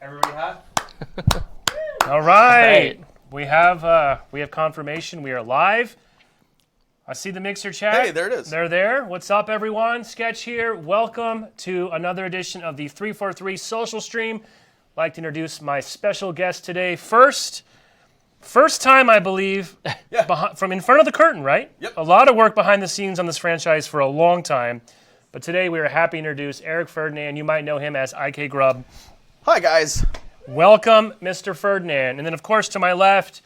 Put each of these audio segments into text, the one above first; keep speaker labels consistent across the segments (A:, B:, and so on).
A: Everybody hot? All right.
B: Right.
A: We have confirmation. We are live. I see the mixer chat.
C: Hey, there it is.
A: They're there. What's up, everyone? Sketch here. Welcome to another edition of the 343 social stream. I'd like to introduce my special guest today. First time, I believe, from in front of the curtain, right?
C: Yep.
A: A lot of work behind the scenes on this franchise for a long time. But today we are happy to introduce Eric Ferdinand. You might know him as IK Grub.
C: Hi, guys.
A: Welcome, Mr. Ferdinand. And then, of course, to my left,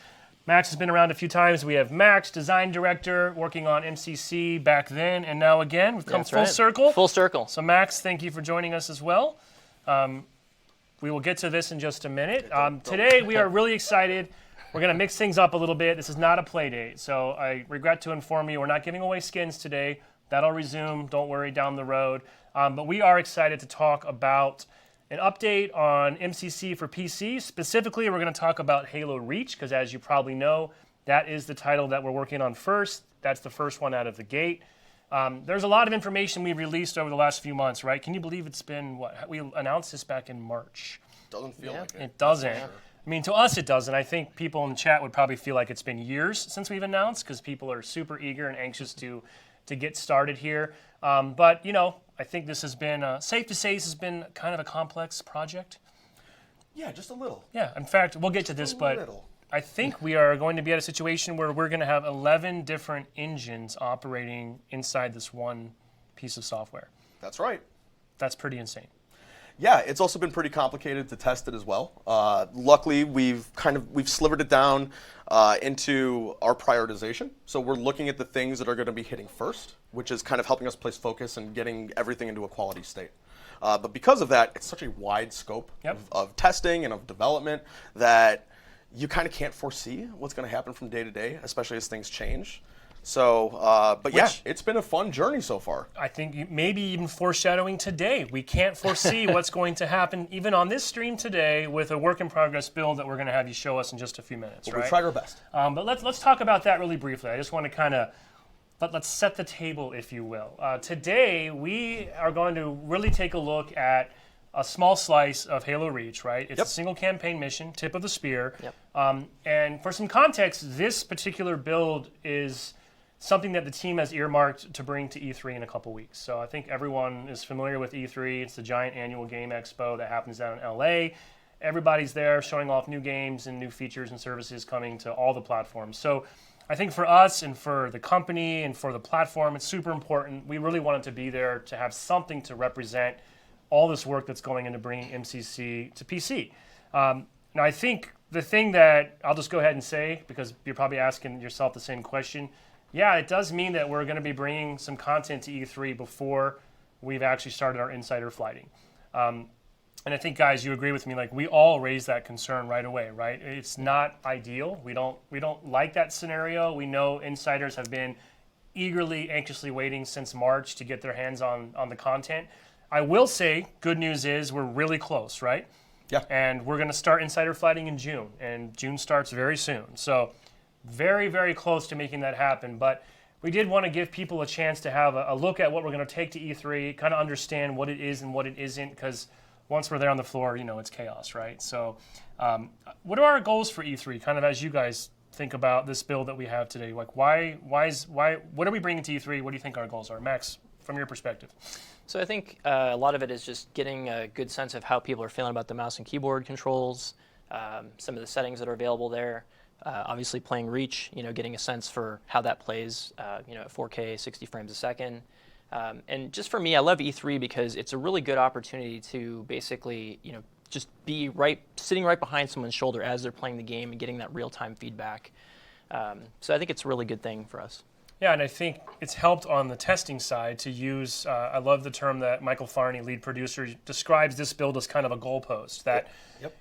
A: Max has been around a few times. We have Max, design director, working on MCC back then and now again. We've come
B: That's
A: full
B: right.
A: circle.
B: Full circle.
A: So, Max, thank you for joining us as well. We will get to this in just a minute. Today, we are really excited. We're going to mix things up a little bit. This is not a play date, so I regret to inform you we're not giving away skins today. That'll resume, don't worry, down the road. But we are excited to talk about an update on MCC for PC. Specifically, we're going to talk about Halo Reach, because as you probably know, that is the title that we're working on first. That's the first one out of the gate. There's a lot of information we've released over the last few months, right? Can you believe it's been, we announced this back in March.
C: Doesn't feel like it.
A: It doesn't. I mean, to us it doesn't. I think people in the chat would probably feel like it's been years since we've announced, because people are super eager and anxious to get started here. But, you know, I think this has been, safe to say this has been kind of a complex project.
C: Yeah, just a little.
A: Yeah, in fact, we'll get to this, but
C: little.
A: I think we are going to be at a situation where we're going to have 11 different engines operating inside this one piece of software.
C: That's right.
A: That's pretty insane.
C: Yeah, it's also been pretty complicated to test it as well. Luckily, we've slivered it down into our prioritization. So we're looking at the things that are going to be hitting first, which is kind of helping us place focus and getting everything into a quality state. But because of that, it's such a wide scope of testing and of development that you kind of can't foresee what's going to happen from day to day, especially as things change. So, yeah, it's been a fun journey so far.
A: I think maybe even foreshadowing today. We can't foresee what's going to happen even on this stream today with a work in progress build that we're going to have you show us in just a few minutes,
C: But
A: right?
C: we tried our best.
A: But let's talk about that really briefly. I just want to kind of, let's set the table, if you will. Today, we are going to really take a look at a small slice of Halo Reach, right? It's a single campaign mission, tip of the spear. And for some context, this particular build is something that the team has earmarked to bring to E3 in a couple weeks. So I think everyone is familiar with E3. It's the giant annual game expo that happens down in LA. Everybody's there showing off new games and new features and services coming to all the platforms. So I think for us and for the company and for the platform, it's super important. We really wanted to be there to have something to represent all this work that's going into bringing MCC to PC. Now I think the thing that I'll just go ahead and say, because you're probably asking yourself the same question, yeah, it does mean that we're going to be bringing some content to E3 before we've actually started our insider flighting. And I think, guys, you agree with me. Like, we all raised that concern right away, right? It's not ideal. We don't like that scenario. We know insiders have been eagerly, anxiously waiting since March to get their hands on the content. I will say, good news is we're really close, right?
C: Yeah.
A: And we're going to start insider flighting in June, and June starts very soon. So very, very close to making that happen. But we did want to give people a chance to have a look at what we're going to take to E3, kind of understand what it is and what it isn't, because once we're there on the floor, you know, it's chaos, right? So what are our goals for E3, kind of as you guys think about this build that we have today? Like, why, what are we bringing to E3? What do you think our goals are? Max, from your perspective.
B: So I think a lot of it is just getting a good sense of how people are feeling about the mouse and keyboard controls, some of the settings that are available there. Obviously playing Reach, you know, getting a sense for how that plays, you know, at 4K, 60 frames a second. And just for me, I love E3 because it's a really good opportunity to basically, you know, just be sitting right behind someone's shoulder as they're playing the game and getting that real-time feedback. So I think it's a really good thing for us.
A: Yeah, and I think it's helped on the testing side to use, I love the term that Michael Farney, lead producer, describes this build as kind of a goalpost that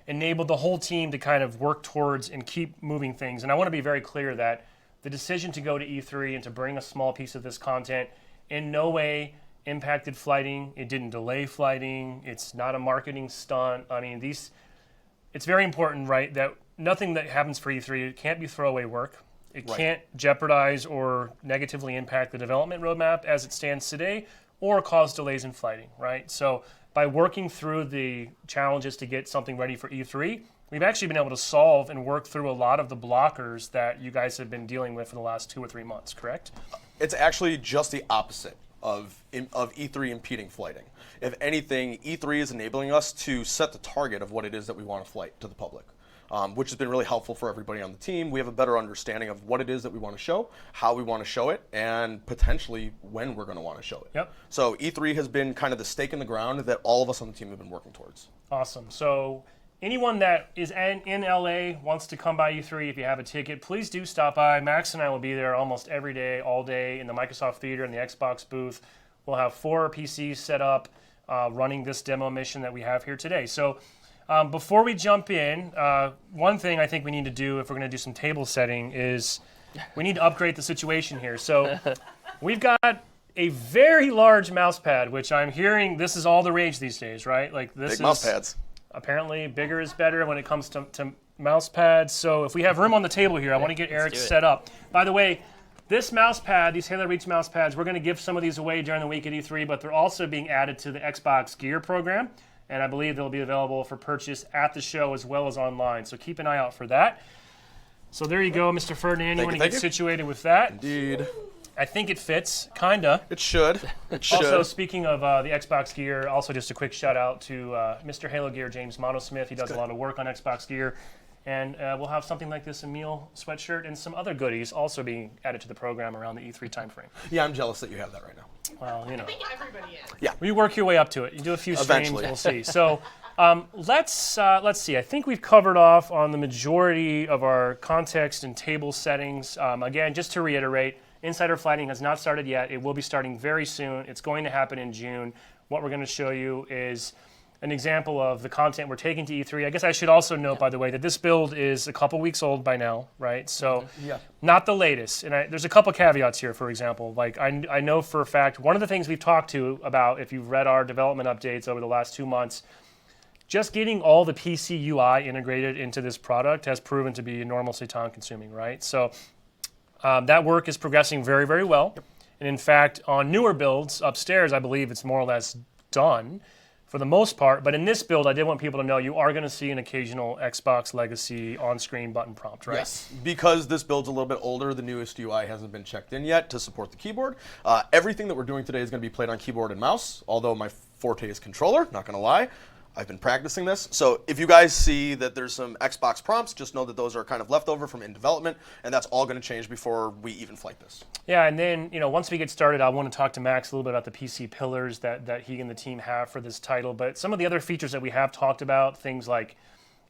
A: enabled the whole team to kind of work towards and keep moving things. And I want to be very clear that the decision to go to E3 and to bring a small piece of this content in no way impacted flighting. It didn't delay flighting. It's not a marketing stunt. I mean, it's very important, right, that nothing that happens for E3 can't be throwaway work. It can't jeopardize or negatively impact the development roadmap as it stands today or cause delays in flighting, right? So by working through the challenges to get something ready for E3, we've actually been able to solve and work through a lot of the blockers that you guys have been dealing with for the last 2 or 3 months, correct?
C: It's actually just the opposite of E3 impeding flighting. If anything, E3 is enabling us to set the target of what it is that we want to flight to the public, which has been really helpful for everybody on the team. We have a better understanding of what it is that we want to show, how we want to show it, and potentially when we're going to want to show it.
A: Yep.
C: So E3 has been kind of the stake in the ground that all of us on the team have been working towards.
A: Awesome. So anyone that is in LA wants to come by E3, if you have a ticket, please do stop by. Max and I will be there almost every day, all day in the Microsoft Theater and the Xbox booth. We'll have 4 PCs set up running this demo mission that we have here today. So before we jump in, one thing I think we need to do if we're going to do some table setting is we need to upgrade the situation here. So we've got a very large mouse pad, which I'm hearing this is all the rage these days, right? Like this
C: Big mouse pads.
A: Apparently, bigger is better when it comes to mouse pads. So if we have room on the table here, I want to get Eric
B: do it.
A: set up. By the way, this mouse pad, these Halo Reach mouse pads, we're going to give some of these away during the week at E3, but they're also being added to the Xbox Gear program, and I believe they'll be available for purchase at the show as well as online. So keep an eye out for that. So there you go, Mr. Ferdinand. You want to
C: thank
A: get
C: you.
A: situated with that?
C: Indeed.
A: I think it fits, kinda.
C: It should. It should.
A: Also, speaking of the Xbox Gear, also just a quick shout out to Mr. Halo Gear, James Monosmith. He does a lot of work on Xbox Gear. And we'll have something like this Emil sweatshirt and some other goodies also being added to the program around the E3 timeframe.
C: Yeah, I'm jealous that you have that right now.
A: Well, you know.
D: I think everybody is.
A: You work your way up to it. You do a few streams,
C: Eventually.
A: we'll see. So let's see. I think we've covered off on the majority of our context and table settings. Again, just to reiterate, Insider Flighting has not started yet. It will be starting very soon. It's going to happen in June. What we're going to show you is an example of the content we're taking to E3. I guess I should also note, by the way, that this build is a couple weeks old by now, right? So not the latest. And there's a couple caveats here, for example. Like I know for a fact, one of the things we've talked to about, if you've read our development updates over the last 2 months, just getting all the PC UI integrated into this product has proven to be enormously time consuming, right? So that work is progressing very, very well. And in fact, on newer builds upstairs, I believe it's more or less done for the most part. But in this build, I did want people to know you are going to see an occasional Xbox Legacy on-screen button prompt, right?
C: Yes, because this build's a little bit older, the newest UI hasn't been checked in yet to support the keyboard. Everything that we're doing today is going to be played on keyboard and mouse, although my forte is controller, not going to lie. I've been practicing this. So if you guys see that there's some Xbox prompts, just know that those are kind of leftover from in development, and that's all going to change before we even flight this.
A: Yeah, and then once we get started, I want to talk to Max a little bit about the PC pillars that he and the team have for this title. But some of the other features that we have talked about, things like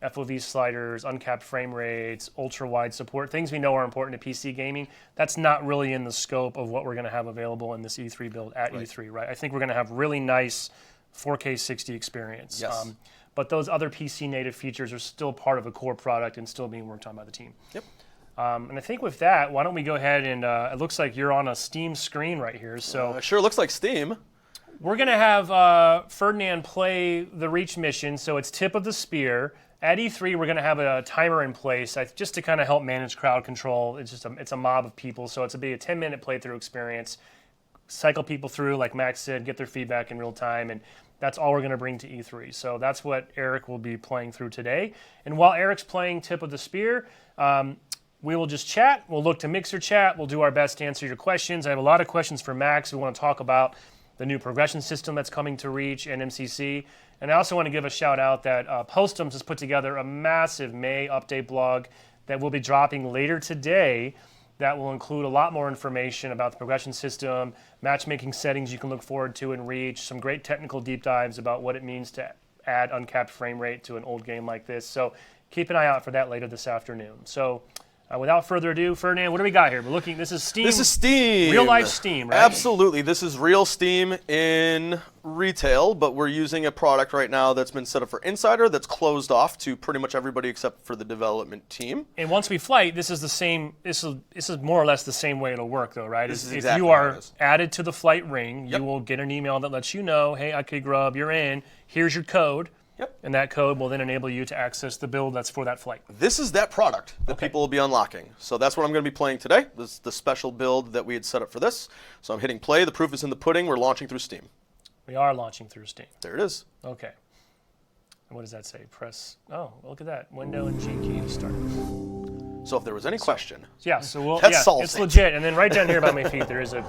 A: FOV sliders, uncapped frame rates, ultra-wide support, things we know are important to PC gaming, that's not really in the scope of what we're going to have available in this E3 build at E3, right? I think we're going to have really nice 4K 60 experience.
C: Yes.
A: But those other PC native features are still part of a core product and still being worked on by the team.
C: Yep.
A: And I think with that, why don't we go ahead and it looks like you're on a Steam screen right here. So
C: Sure looks like Steam.
A: we're going to have Ferdinand play the Reach mission. So it's tip of the spear. At E3, we're going to have a timer in place just to kind of help manage crowd control. It's a mob of people, so it's a 10-minute playthrough experience. Cycle people through, like Max said, get their feedback in real time, and that's all we're going to bring to E3. So that's what Eric will be playing through today. And while Eric's playing Tip of the Spear, we will just chat. We'll look to Mixer chat. We'll do our best to answer your questions. I have a lot of questions for Max. We want to talk about the new progression system that's coming to Reach and MCC. And I also want to give a shout out that Postums has put together a massive May update blog that will be dropping later today that will include a lot more information about the progression system, matchmaking settings you can look forward to in Reach, some great technical deep dives about what it means to add uncapped frame rate to an old game like this. So keep an eye out for that later this afternoon. So without further ado, Ferdinand, what do we got here? We're looking, this is Steam.
C: This is Steam.
A: Real life Steam, right?
C: Absolutely. This is real Steam in retail, but we're using a product right now that's been set up for Insider that's closed off to pretty much everybody except for the development team.
A: And once we flight, this is the same. This is more or less the same way it'll work, though, right?
C: This is
A: if
C: exactly
A: you
C: how
A: are
C: it is.
A: added to the flight ring,
C: Yep.
A: you will get an email that lets you know, hey, IK Grub, you're in. Here's your code.
C: Yep.
A: And that code will then enable you to access the build that's for that flight.
C: This is that product that people will be unlocking. So that's what I'm going to be playing today. This is the special build that we had set up for this. So I'm hitting play. The proof is in the pudding. We're launching through Steam.
A: We are launching through Steam.
C: There it is.
A: Okay. And what does that say? Press, oh, look at that. Window and G key to start.
C: So if there was any question,
A: Yeah, so we'll,
C: That
A: yeah,
C: solves
A: it's
C: it.
A: legit. And then right down here by my feet, there is a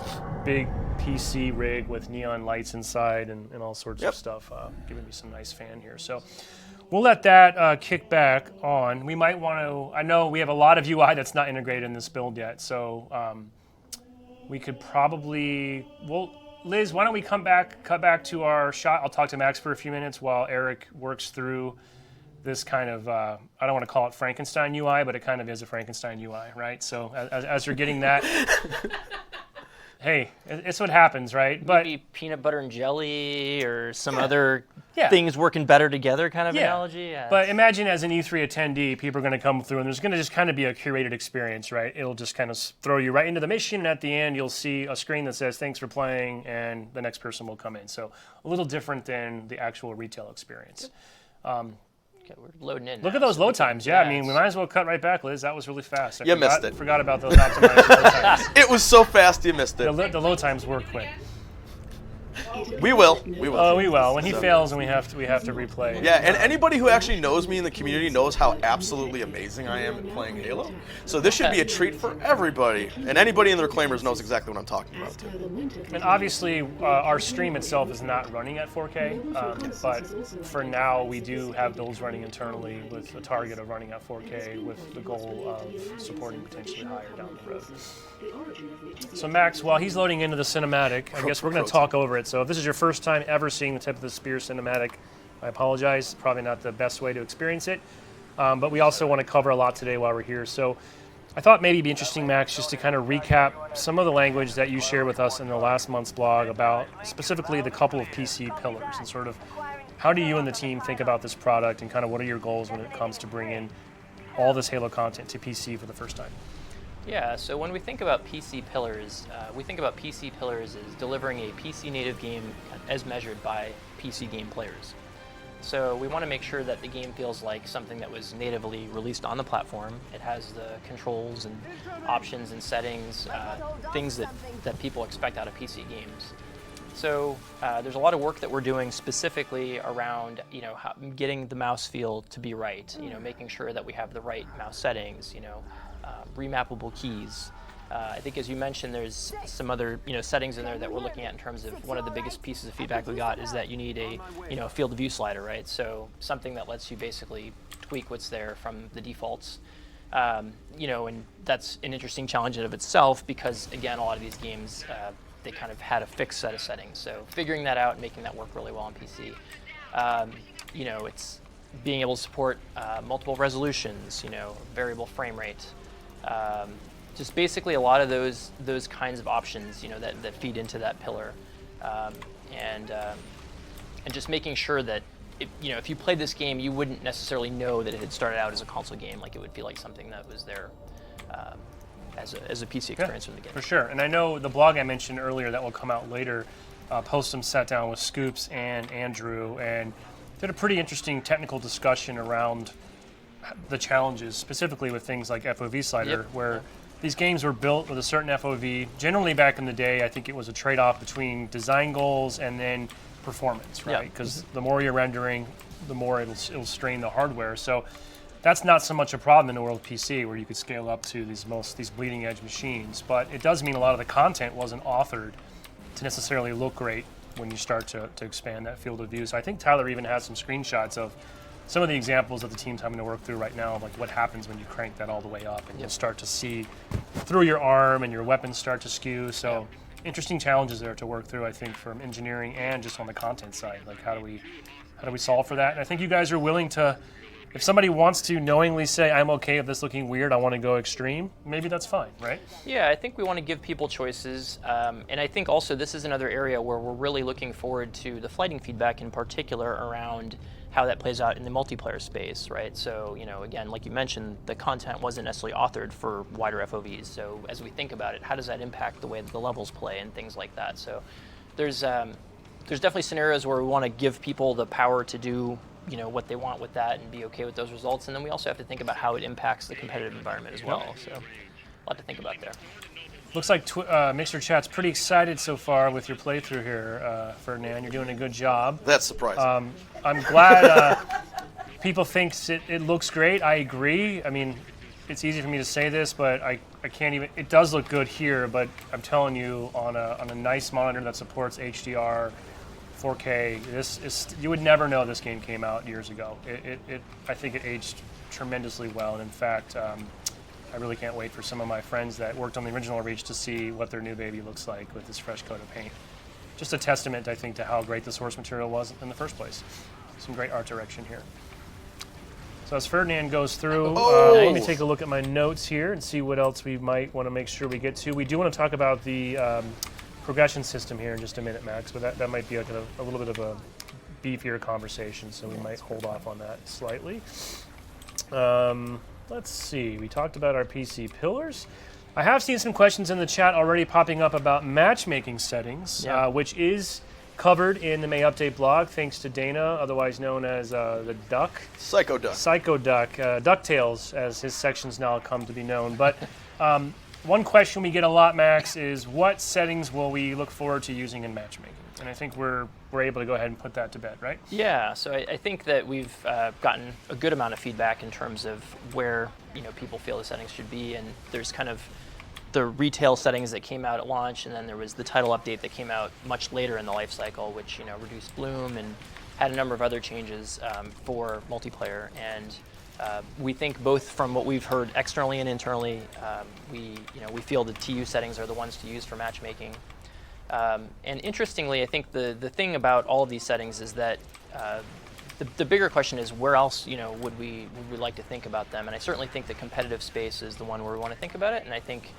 A: big PC rig with neon lights inside and all sorts
C: Yep.
A: of stuff, giving me some nice fan here. So we'll let that kick back on. We might want to, I know we have a lot of UI that's not integrated in this build yet, so we could probably, well, Liz, why don't we cut back to our shot? I'll talk to Max for a few minutes while Eric works through this kind of, I don't want to call it Frankenstein UI, but it kind of is a Frankenstein UI, right? So as you're getting that, hey, it's what happens, right? But
B: Maybe peanut butter and jelly or some other
A: Yeah.
B: things working better together kind of
A: Yeah.
B: analogy. Yeah.
A: But imagine as an E3 attendee, people are going to come through and there's going to just kind of be a curated experience, right? It'll just kind of throw you right into the mission, and at the end, you'll see a screen that says, thanks for playing, and the next person will come in. So a little different than the actual retail experience.
B: Okay, we're loading in.
A: Look
B: now,
A: at those
B: so we
A: load
B: can-
A: times. Yeah, I mean, we
B: it's-
A: might as well cut right back, Liz. That was really fast.
C: You missed it.
A: Forgot about those optimized load times.
C: it was so fast you missed it.
A: The load times were quick.
C: We will. We will.
A: Oh, we will. When he fails, and we have to replay.
C: Yeah, and anybody who actually knows me in the community knows how absolutely amazing I am at playing Halo. So this should be a treat for everybody. And anybody in the Reclaimers knows exactly what I'm talking about, too.
A: And obviously, our stream itself is not running at 4K, but for now, we do have builds running internally with a target of running at 4K with the goal of supporting potentially higher down the road. So Max, while he's loading into the cinematic, I guess we're going to talk over it. So if this is your first time ever seeing the Tip of the Spear cinematic, I apologize. Probably not the best way to experience it. But we also want to cover a lot today while we're here. So I thought maybe it'd be interesting, Max, just to kind of recap some of the language that you shared with us in the last month's blog about specifically the couple of PC pillars and sort of how do you and the team think about this product and kind of what are your goals when it comes to bringing all this Halo content to PC for the first time?
B: Yeah, so when we think about PC pillars, we think about PC pillars as delivering a PC native game as measured by PC game players. So we want to make sure that the game feels like something that was natively released on the platform. It has the controls and options and settings, things that people expect out of PC games. So there's a lot of work that we're doing specifically around, getting the mouse feel to be right. Making sure that we have the right mouse settings. Remappable keys. I think, as you mentioned, there's some other settings in there that we're looking at in terms of one of the biggest pieces of feedback we got is that you need a field of view slider, right? So something that lets you basically tweak what's there from the defaults. And that's an interesting challenge in of itself because, again, a lot of these games they kind of had a fixed set of settings. So figuring that out and making that work really well on PC. It's being able to support multiple resolutions, variable frame rate. Just basically a lot of those kinds of options, that feed into that pillar, and just making sure that if you played this game, you wouldn't necessarily know that it had started out as a console game. Like it would feel like something that was there as a PC experience from the beginning.
A: For sure. And I know the blog I mentioned earlier that will come out later, Postum sat down with Scoops and Andrew and did a pretty interesting technical discussion around the challenges, specifically with things like FOV slider, where these games were built with a certain FOV. Generally, back in the day, I think it was a trade-off between design goals and then performance, right? Because the more you're rendering, the more it'll strain the hardware. So that's not so much a problem in the world of PC, where you could scale up to these bleeding-edge machines. But it does mean a lot of the content wasn't authored to necessarily look great when you start to expand that field of view. So I think Tyler even has some screenshots of some of the examples that the team's having to work through right now, like what happens when you crank that all the way up, and you'll start to see through your arm and your weapons start to skew. So interesting challenges there to work through, I think, from engineering and just on the content side. Like how do we solve for that? And I think you guys are willing to, if somebody wants to knowingly say, I'm okay with this looking weird, I want to go extreme, maybe that's fine, right?
B: Yeah, I think we want to give people choices. And I think also this is another area where we're really looking forward to the flighting feedback in particular around how that plays out in the multiplayer space, right? So, again, like you mentioned, the content wasn't necessarily authored for wider FOVs. So as we think about it, how does that impact the way that the levels play and things like that? So there's definitely scenarios where we want to give people the power to do what they want with that and be okay with those results. And then we also have to think about how it impacts the competitive environment as well. So a lot to think about there.
A: Looks like Mixer Chat's pretty excited so far with your playthrough here, Ferdinand. You're doing a good job.
C: That's surprising.
A: I'm glad people think it looks great. I agree. I mean, it's easy for me to say this, but I can't even. It does look good here, but I'm telling you, on a nice monitor that supports HDR, 4K, you would never know this game came out years ago. I think it aged tremendously well, and in fact, I really can't wait for some of my friends that worked on the original Reach to see what their new baby looks like with this fresh coat of paint. Just a testament, I think, to how great the source material was in the first place. Some great art direction here. So as Ferdinand goes through, let me take a look at my notes here and see what else we might want to make sure we get to. We do want to talk about the progression system here in just a minute, Max, but that might be a little bit of a beefier conversation, so we might hold off on that slightly. Let's see, we talked about our PC pillars. I have seen some questions in the chat already popping up about matchmaking settings, which is covered in the May Update blog, thanks to Dana, otherwise known as the Duck.
C: Psycho Duck.
A: Psycho Duck, DuckTales, as his sections now come to be known. But one question we get a lot, Max, is what settings will we look forward to using in matchmaking? And I think we're able to go ahead and put that to bed, right?
B: Yeah, so I think that we've gotten a good amount of feedback in terms of where people feel the settings should be, and there's kind of the retail settings that came out at launch, and then there was the title update that came out much later in the life cycle, which reduced bloom and had a number of other changes for multiplayer. And we think both from what we've heard externally and internally, we feel the TU settings are the ones to use for matchmaking. And interestingly, I think the thing about all of these settings is that the bigger question is where else would we like to think about them. And I certainly think the competitive space is the one where we want to think about it. And I think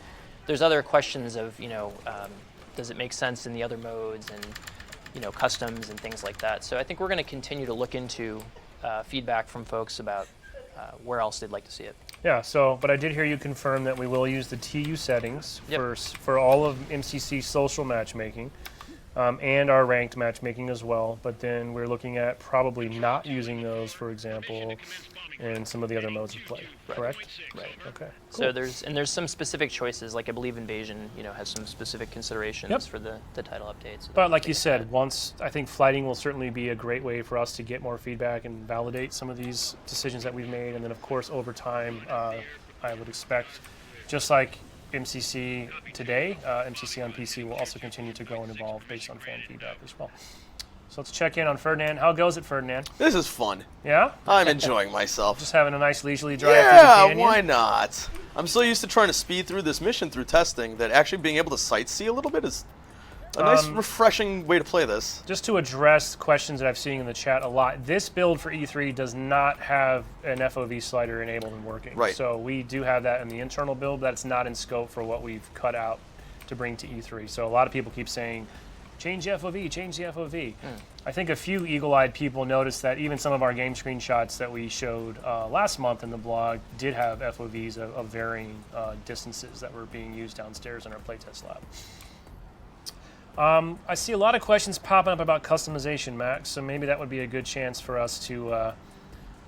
B: there's other questions of does it make sense in the other modes and customs and things like that. So I think we're going to continue to look into feedback from folks about where else they'd like to see it.
A: Yeah, but I did hear you confirm that we will use the TU settings for all of MCC social matchmaking and our ranked matchmaking as well. But then we're looking at probably not using those, for example, in some of the other modes of play. Correct?
B: Right.
A: Okay.
B: Cool. So there's some specific choices, like I believe Invasion, has some specific considerations for the title updates.
A: But like you said, I think flighting will certainly be a great way for us to get more feedback and validate some of these decisions that we've made. And then, of course, over time, I would expect, just like MCC today, MCC on PC will also continue to grow and evolve based on fan feedback as well. So let's check in on Ferdinand. How goes it, Ferdinand?
C: This is fun.
A: Yeah?
C: I'm enjoying myself.
A: Just having a nice leisurely drive through the canyon?
C: Yeah, why not? I'm so used to trying to speed through this mission through testing that actually being able to sightsee a little bit is a nice, refreshing way to play this.
A: Just to address questions that I've seen in the chat a lot, this build for E3 does not have an FOV slider enabled and working.
C: Right.
A: So we do have that in the internal build, but that's not in scope for what we've cut out to bring to E3. So a lot of people keep saying, change the FOV, change the FOV. I think a few eagle-eyed people noticed that even some of our game screenshots that we showed last month in the blog did have FOVs of varying distances that were being used downstairs in our playtest lab. I see a lot of questions popping up about customization, Max, so maybe that would be a good chance for us to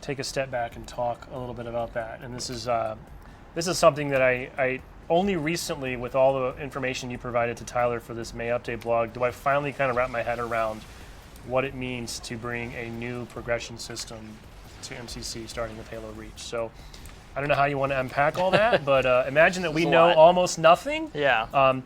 A: take a step back and talk a little bit about that. And this is something that I only recently, with all the information you provided to Tyler for this May Update blog, do I finally kind of wrap my head around what it means to bring a new progression system to MCC starting with Halo Reach. So I don't know how you want to unpack all that, but imagine that we know almost nothing.
B: Yeah.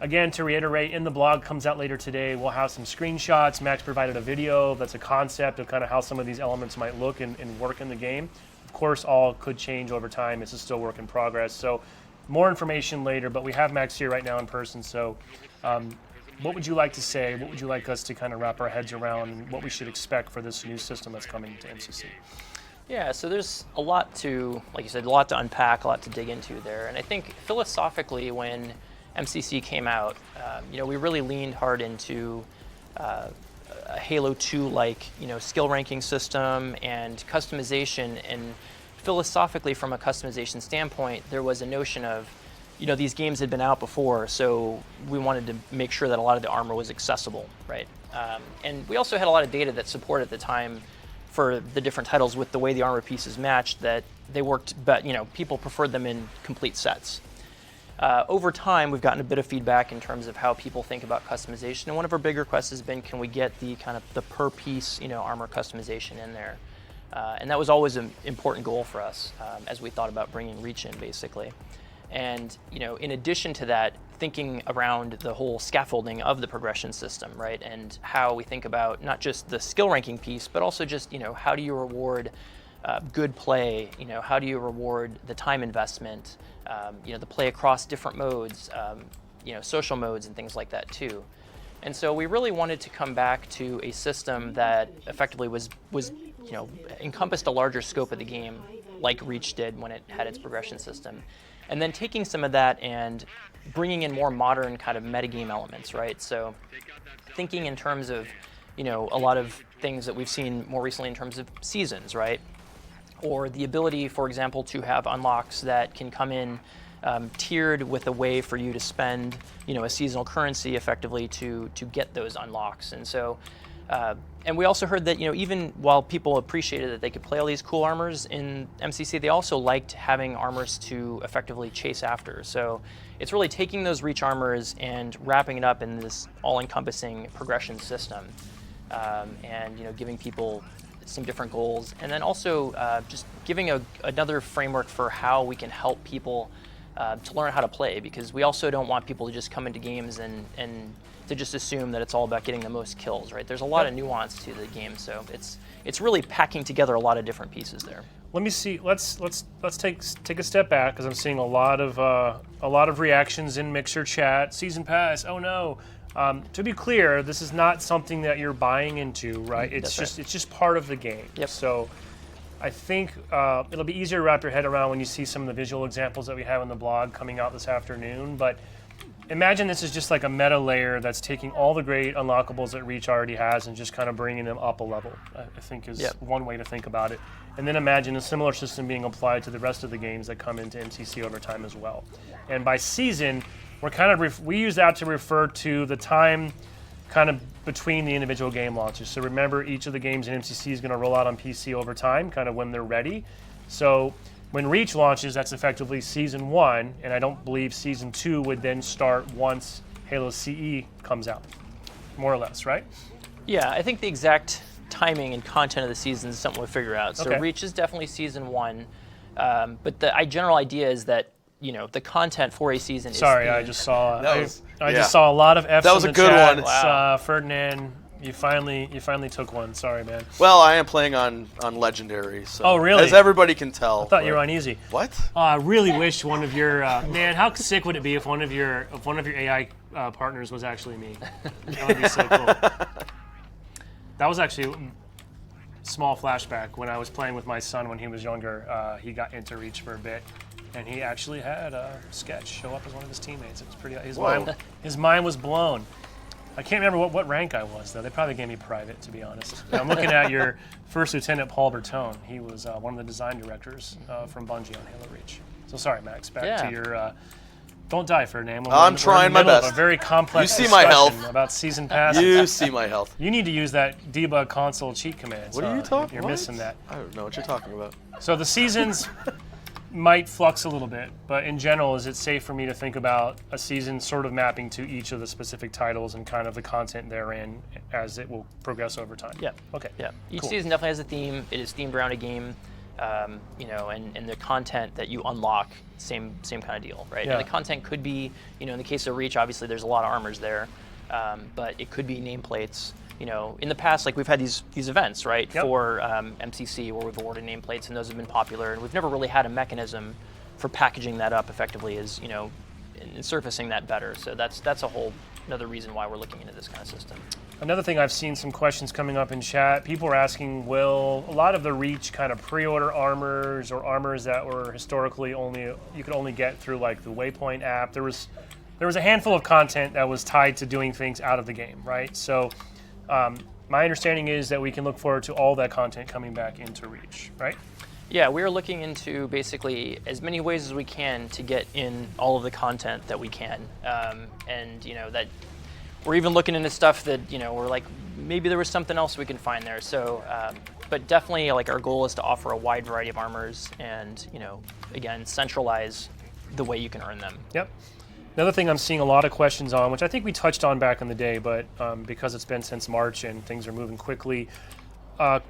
A: Again, to reiterate, in the blog, comes out later today, we'll have some screenshots. Max provided a video that's a concept of kind of how some of these elements might look and work in the game. Of course, all could change over time. This is still work in progress. So more information later, but we have Max here right now in person. So what would you like to say? What would you like us to kind of wrap our heads around and what we should expect for this new system that's coming to MCC?
B: Yeah, so there's a lot to, like you said, a lot to unpack, a lot to dig into there. And I think philosophically, when MCC came out, we really leaned hard into a Halo 2-like, skill ranking system and customization. And philosophically, from a customization standpoint, there was a notion of, these games had been out before, so we wanted to make sure that a lot of the armor was accessible, right? And we also had a lot of data that supported at the time for the different titles with the way the armor pieces matched that they worked, but people preferred them in complete sets. Over time, we've gotten a bit of feedback in terms of how people think about customization, and one of our big requests has been, can we get the kind of the per piece, armor customization in there? And that was always an important goal for us as we thought about bringing Reach in, basically. And in addition to that, thinking around the whole scaffolding of the progression system, right? And how we think about not just the skill ranking piece, but also just how do you reward good play? How do you reward the time investment? The play across different modes, social modes and things like that too. And so we really wanted to come back to a system that effectively was encompassed a larger scope of the game, like Reach did when it had its progression system. And then taking some of that and bringing in more modern kind of metagame elements, right? So thinking in terms of, a lot of things that we've seen more recently in terms of seasons, right? Or the ability, for example, to have unlocks that can come in tiered with a way for you to spend, a seasonal currency effectively to get those unlocks. And so, and we also heard that, even while people appreciated that they could play all these cool armors in MCC, they also liked having armors to effectively chase after. So it's really taking those Reach armors and wrapping it up in this all-encompassing progression system, and giving people some different goals, and then also just giving another framework for how we can help people to learn how to play, because we also don't want people to just come into games and to just assume that it's all about getting the most kills, right? There's a lot of nuance to the game, so it's really packing together a lot of different pieces there.
A: Let me see. Let's take a step back, because I'm seeing a lot of reactions in Mixer chat. Season pass. Oh no. To be clear, this is not something that you're buying into, right? It's just part of the game.
B: Yep.
A: So I think it'll be easier to wrap your head around when you see some of the visual examples that we have on the blog coming out this afternoon. But imagine this is just like a meta layer that's taking all the great unlockables that Reach already has and just kind of bringing them up a level, I think is one way to think about it. And then imagine a similar system being applied to the rest of the games that come into MCC over time as well. And by season, we're kind of we use that to refer to the time kind of between the individual game launches. So remember, each of the games in MCC is going to roll out on PC over time, kind of when they're ready. So when Reach launches, that's effectively Season 1, and I don't believe Season 2 would then start once Halo CE comes out, more or less, right?
B: Yeah, I think the exact timing and content of the season is something we'll figure out. So
A: Okay.
B: Reach is definitely Season 1, but the general idea is that the content for a season
A: Sorry,
B: is
A: I just saw
C: yeah.
A: just saw a lot of F's
C: That was
A: in
C: a
A: the
C: good
A: chat.
C: one.
B: Wow.
A: Ferdinand, you finally took one. Sorry, man.
C: Well, I am playing on Legendary, so
A: Oh, really?
C: as everybody can tell.
A: I thought you were on easy.
C: What?
A: I really wish one of your man. How sick would it be if one of your AI partners was actually me? That would be so cool. That was actually a small flashback when I was playing with my son when he was younger. He got into Reach for a bit, and he actually had Sketch show up as one of his teammates. It was pretty. His mind was blown. I can't remember what rank I was, though. They probably gave me private, to be honest. Now, I'm looking at your First Lieutenant Paul Bertone. He was one of the design directors from Bungie on Halo Reach. So sorry, Max. Back to your. Don't die, Ferdinand.
C: I'm trying my best.
A: A very complex
C: You see my
A: discussion
C: health.
A: about season passes.
C: You see my health.
A: You need to use that debug console cheat command.
C: What are you talking?
A: You're missing that.
C: I don't know what you're talking about.
A: So the seasons might flux a little bit, but in general, is it safe for me to think about a season sort of mapping to each of the specific titles and kind of the content therein as it will progress over time?
B: Yeah.
A: Okay.
B: Yeah. Each
A: Cool.
B: season definitely has a theme. It is themed around a game, and the content that you unlock, same kind of deal, right?
A: Yeah.
B: And the content could be, in the case of Reach, obviously there's a lot of armors there, but it could be nameplates. In the past, like we've had these events, right,
A: Yep.
B: for MCC where we've awarded nameplates, and those have been popular, and we've never really had a mechanism for packaging that up effectively as, and surfacing that better. So that's a whole another reason why we're looking into this kind of system.
A: Another thing, I've seen some questions coming up in chat. People are asking, will a lot of the Reach kind of pre-order armors or armors that were historically you could only get through like the Waypoint app? There was a handful of content that was tied to doing things out of the game, right? So my understanding is that we can look forward to all that content coming back into Reach, right?
B: Yeah, we're looking into basically as many ways as we can to get in all of the content that we can, and that we're even looking into stuff that we're like maybe there was something else we can find there. So but definitely like our goal is to offer a wide variety of armors and, again, centralize the way you can earn them.
A: Yep. Another thing I'm seeing a lot of questions on, which I think we touched on back in the day, but because it's been since March and things are moving quickly,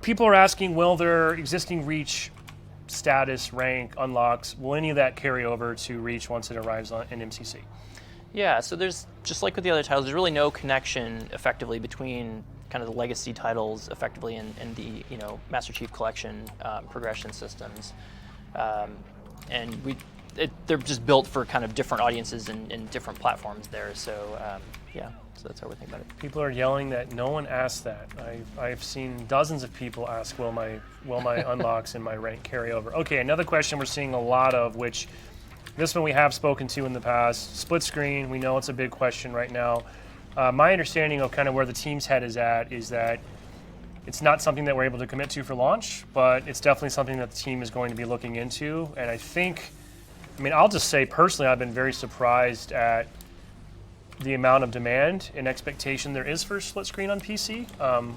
A: people are asking, will their existing Reach status, rank, unlocks, will any of that carry over to Reach once it arrives in MCC?
B: Yeah, so there's, just like with the other titles, there's really no connection effectively between kind of the legacy titles effectively and the Master Chief Collection progression systems. And they're just built for kind of different audiences and different platforms there. So so that's how we think about it.
A: People are yelling that no one asked that. I've seen dozens of people ask, will my unlocks and my rank carry over? Okay, another question we're seeing a lot of, which this one we have spoken to in the past, split screen. We know it's a big question right now. My understanding of kind of where the team's head is at is that it's not something that we're able to commit to for launch, but it's definitely something that the team is going to be looking into. And I'll just say personally, I've been very surprised at the amount of demand and expectation there is for split screen on PC.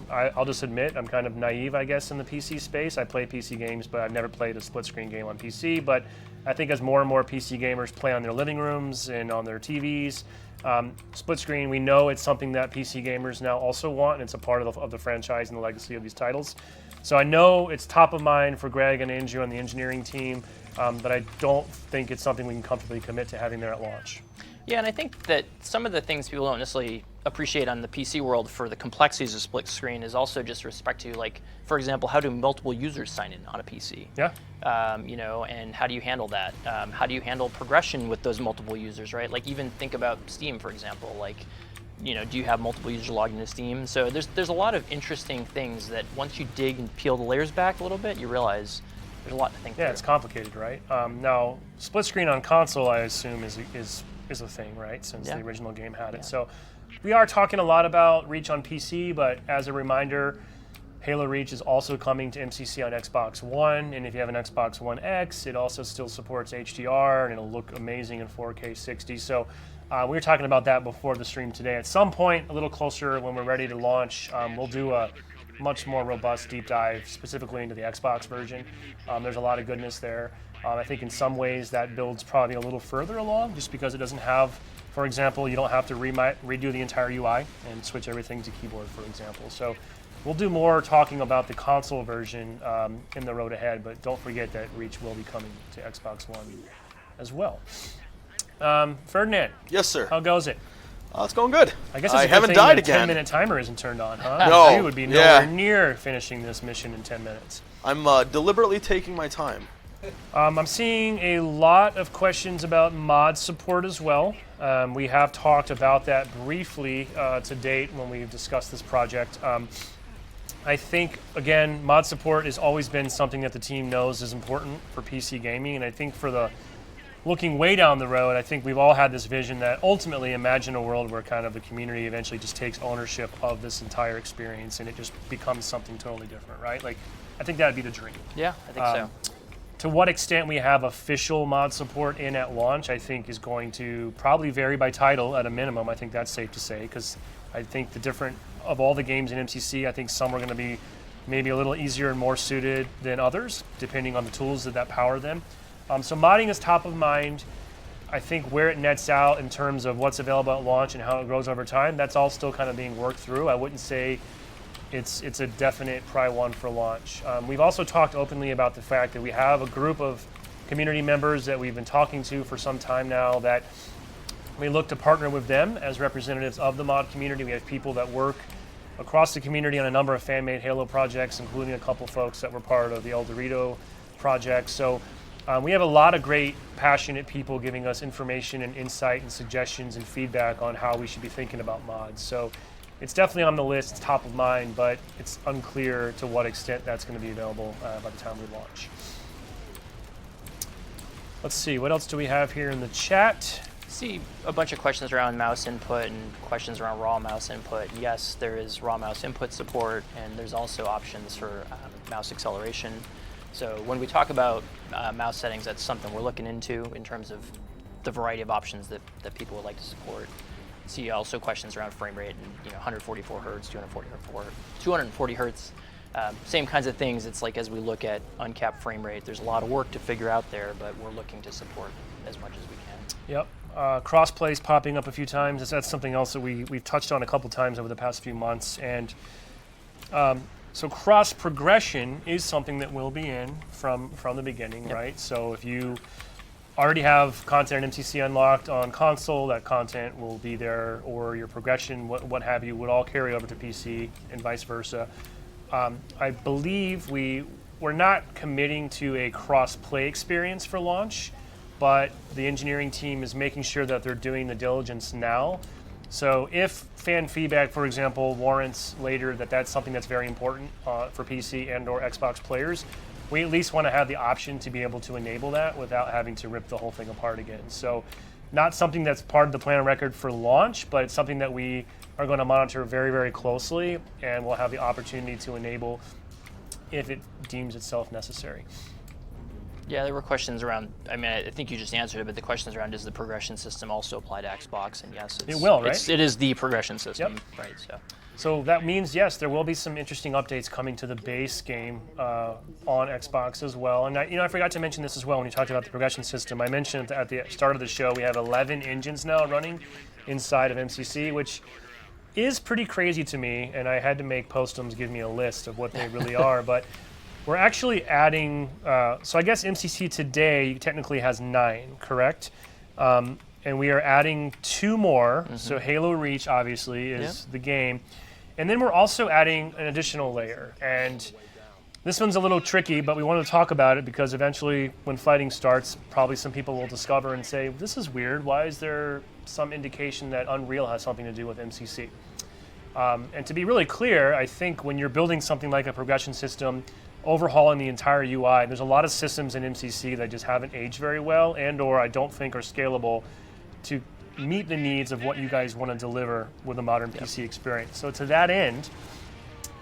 A: I'll just admit I'm kind of naive, I guess, in the PC space. I play PC games, but I've never played a split screen game on PC. But I think as more and more PC gamers play on their living rooms and on their TVs, split screen, we know it's something that PC gamers now also want, and it's a part of the franchise and the legacy of these titles. So I know it's top of mind for Greg and Andrew and the engineering team, but I don't think it's something we can comfortably commit to having there at launch.
B: Yeah, and I think that some of the things people don't necessarily appreciate on the PC world for the complexities of split screen is also just respect to, like, for example, how do multiple users sign in on a PC?
A: Yeah.
B: And how do you handle that? How do you handle progression with those multiple users, right? Like, even think about Steam, for example. Like, do you have multiple users logged into Steam? So there's a lot of interesting things that once you dig and peel the layers back a little bit, you realize there's a lot to think through.
A: Yeah, it's complicated, right? Now, split screen on console, I assume, is a thing, right? Since the original game had it. So we are talking a lot about Reach on PC, but as a reminder, Halo Reach is also coming to MCC on Xbox One, and if you have an Xbox One X, it also still supports HDR, and it'll look amazing in 4K 60. So we were talking about that before the stream today. At some point, a little closer when we're ready to launch, we'll do a much more robust deep dive specifically into the Xbox version. There's a lot of goodness there. I think in some ways that build's probably a little further along just because it doesn't have, for example, you don't have to redo the entire UI and switch everything to keyboard, for example. So we'll do more talking about the console version in the road ahead, but don't forget that Reach will be coming to Xbox One as well. Ferdinand.
C: Yes, sir.
A: How goes it?
C: It's going good.
A: I guess it's a good
C: haven't
A: thing
C: died
A: the
C: again.
A: 10-minute timer isn't turned on, huh?
C: No.
A: You would be nowhere near finishing this mission in 10 minutes.
C: I'm deliberately taking my time.
A: I'm seeing a lot of questions about mod support as well. We have talked about that briefly to date when we've discussed this project. I think, again, mod support has always been something that the team knows is important for PC gaming, and I think for the looking way down the road, I think we've all had this vision that ultimately imagine a world where kind of the community eventually just takes ownership of this entire experience and it just becomes something totally different, right? Like, I think that'd be the dream.
B: Yeah, I think so.
A: To what extent we have official mod support in at launch, I think is going to probably vary by title at a minimum. I think that's safe to say, because I think of all the games in MCC, I think some are going to be maybe a little easier and more suited than others, depending on the tools that power them. So modding is top of mind. I think where it nets out in terms of what's available at launch and how it grows over time, that's all still kind of being worked through. I wouldn't say it's a definite probably one for launch. We've also talked openly about the fact that we have a group of community members that we've been talking to for some time now that we look to partner with them as representatives of the mod community. We have people that work across the community on a number of fan-made Halo projects, including a couple folks that were part of the El Dorito project. So we have a lot of great, passionate people giving us information and insight and suggestions and feedback on how we should be thinking about mods. So it's definitely on the list, it's top of mind, but it's unclear to what extent that's going to be available by the time we launch. Let's see, what else do we have here in the chat?
B: See a bunch of questions around mouse input and questions around raw mouse input. Yes, there is raw mouse input support, and there's also options for mouse acceleration. So when we talk about mouse settings, that's something we're looking into in terms of the variety of options that people would like to support. See also questions around frame rate and 144 hertz, 240 hertz. Same kinds of things. It's like as we look at uncapped frame rate, there's a lot of work to figure out there, but we're looking to support as much as we can.
A: Yep. Cross-play's popping up a few times. That's something else that we've touched on a couple times over the past few months. And so cross-progression is something that will be in from the beginning, right? So if you already have content in MCC unlocked on console, that content will be there, or your progression, what have you, would all carry over to PC and vice versa. I believe we're not committing to a cross-play experience for launch, but the engineering team is making sure that they're doing the diligence now. So if fan feedback, for example, warrants later that that's something that's very important for PC and or Xbox players, we at least want to have the option to be able to enable that without having to rip the whole thing apart again. So not something that's part of the plan of record for launch, but it's something that we are going to monitor very, very closely, and we'll have the opportunity to enable if it deems itself necessary.
B: Yeah, there were questions around, I mean, I think you just answered it, but the questions around, does the progression system also apply to Xbox? And yes,
A: it will, right?
B: It is the progression system, right?
A: So that means, yes, there will be some interesting updates coming to the base game on Xbox as well. And I forgot to mention this as well when you talked about the progression system. I mentioned at the start of the show we have 11 engines now running inside of MCC, which is pretty crazy to me. And I had to make Postums give me a list of what they really are. But we're actually adding, so I guess MCC today technically has 9, correct? And we are adding 2 more. So Halo Reach, obviously, is the game. And then we're also adding an additional layer. And this one's a little tricky, but we want to talk about it because eventually when fighting starts, probably some people will discover and say, this is weird. Why is there some indication that Unreal has something to do with MCC? And to be really clear, I think when you're building something like a progression system, overhauling the entire UI, there's a lot of systems in MCC that just haven't aged very well and or I don't think are scalable to meet the needs of what you guys want to deliver with a modern PC experience. So to that end,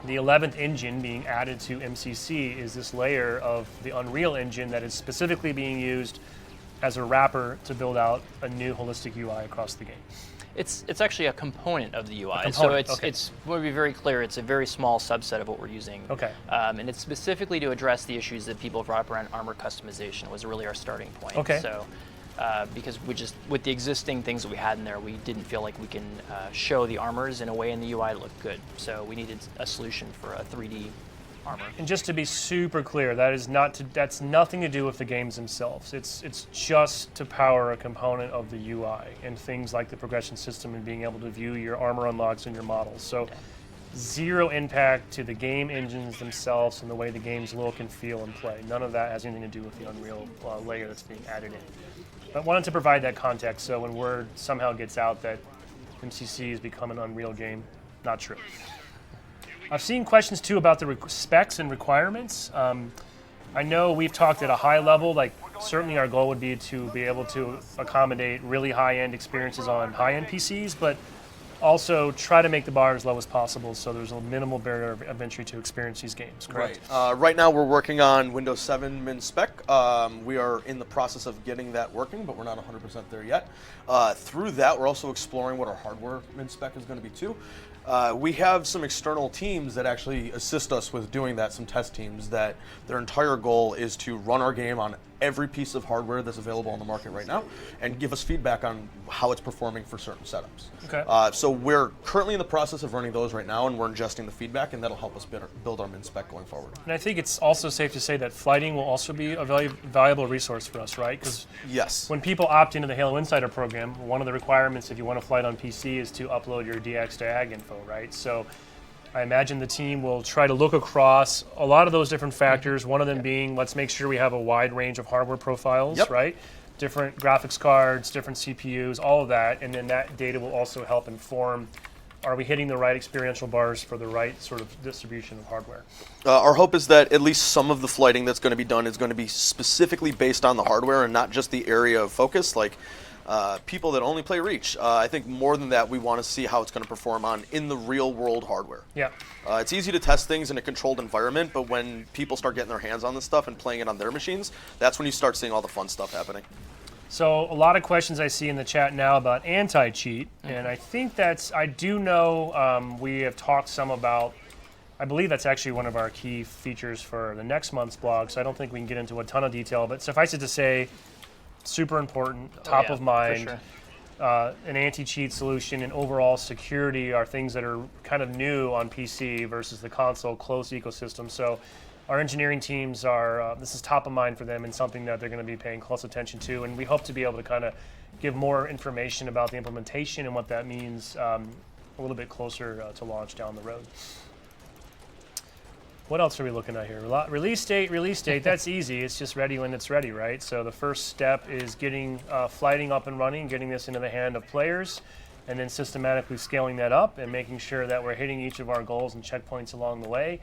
A: the 11th engine being added to MCC is this layer of the Unreal Engine that is specifically being used as a wrapper to build out a new holistic UI across the game.
B: It's actually a component of the UI.
A: So
B: it's want to be very clear, it's a very small subset of what we're using.
A: Okay.
B: And it's specifically to address the issues that people have brought up around armor customization was really our starting point.
A: Okay.
B: So because with the existing things that we had in there, we didn't feel like we can show the armors in a way in the UI that looked good. So we needed a solution for a 3D armor.
A: And just to be super clear, that's nothing to do with the games themselves. It's just to power a component of the UI and things like the progression system and being able to view your armor unlocks and your models. So zero impact to the game engines themselves and the way the games look and feel and play. None of that has anything to do with the Unreal layer that's being added in. But wanted to provide that context so when word somehow gets out that MCC has become an Unreal game, not true. I've seen questions too about the specs and requirements. I know we've talked at a high level, like certainly our goal would be to be able to accommodate really high-end experiences on high-end PCs, but also try to make the bar as low as possible so there's a minimal barrier of entry to experience these games, correct?
C: Right. Right now we're working on Windows 7 min spec. We are in the process of getting that working, but we're not 100% there yet. Through that, we're also exploring what our hardware min spec is going to be too. We have some external teams that actually assist us with doing that, some test teams that their entire goal is to run our game on every piece of hardware that's available on the market right now and give us feedback on how it's performing for certain setups.
A: Okay.
C: So we're currently in the process of running those right now, and we're ingesting the feedback, and that'll help us build our min spec going forward.
A: And I think it's also safe to say that flighting will also be a valuable resource for us, right? Because
C: yes,
A: when people opt into the Halo Insider program, one of the requirements if you want to flight on PC is to upload your DX to AG info, right? So I imagine the team will try to look across a lot of those different factors, one of them being let's make sure we have a wide range of hardware profiles, right? Different graphics cards, different CPUs, all of that, and then that data will also help inform, are we hitting the right experiential bars for the right sort of distribution of hardware?
C: Our hope is that at least some of the flighting that's going to be done is going to be specifically based on the hardware and not just the area of focus, like people that only play Reach. I think more than that, we want to see how it's going to perform in the real world hardware.
A: Yeah.
C: It's easy to test things in a controlled environment, but when people start getting their hands on this stuff and playing it on their machines, that's when you start seeing all the fun stuff happening.
A: So a lot of questions I see in the chat now about anti-cheat, and I think I do know we have talked some about, I believe that's actually one of our key features for the next month's blog, so I don't think we can get into a ton of detail, but suffice it to say, super important, top of mind.
B: For sure.
A: An anti-cheat solution and overall security are things that are kind of new on PC versus the console closed ecosystem. So our engineering teams are, this is top of mind for them and something that they're going to be paying close attention to. And we hope to be able to kind of give more information about the implementation and what that means a little bit closer to launch down the road. What else are we looking at here? Release date, that's easy. It's just ready when it's ready, right? So the first step is getting flighting up and running, getting this into the hand of players, and then systematically scaling that up and making sure that we're hitting each of our goals and checkpoints along the way.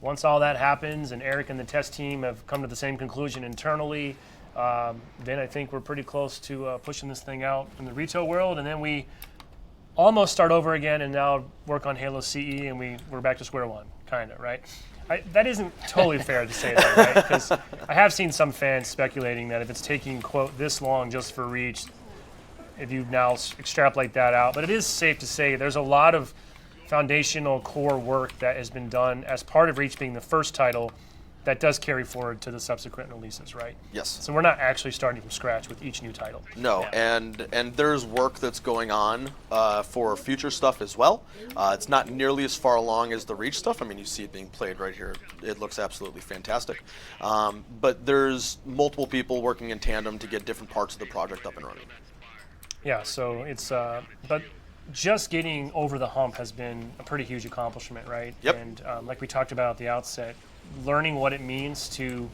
A: Once all that happens and Eric and the test team have come to the same conclusion internally, then I think we're pretty close to pushing this thing out in the retail world, and then we almost start over again and now work on Halo CE and we're back to square one, kind of, right? That isn't totally fair to say that, right? Because I have seen some fans speculating that if it's taking, quote, this long just for Reach, if you now extrapolate that out. But it is safe to say there's a lot of foundational core work that has been done as part of Reach being the first title that does carry forward to the subsequent releases, right?
C: Yes.
A: So we're not actually starting from scratch with each new title.
C: No,
A: Yeah.
C: and there's work that's going on for future stuff as well. It's not nearly as far along as the Reach stuff. I mean, you see it being played right here. It looks absolutely fantastic. But there's multiple people working in tandem to get different parts of the project up and running.
A: Yeah, so it's, but just getting over the hump has been a pretty huge accomplishment, right?
C: Yep.
A: And like we talked about at the outset, learning what it means to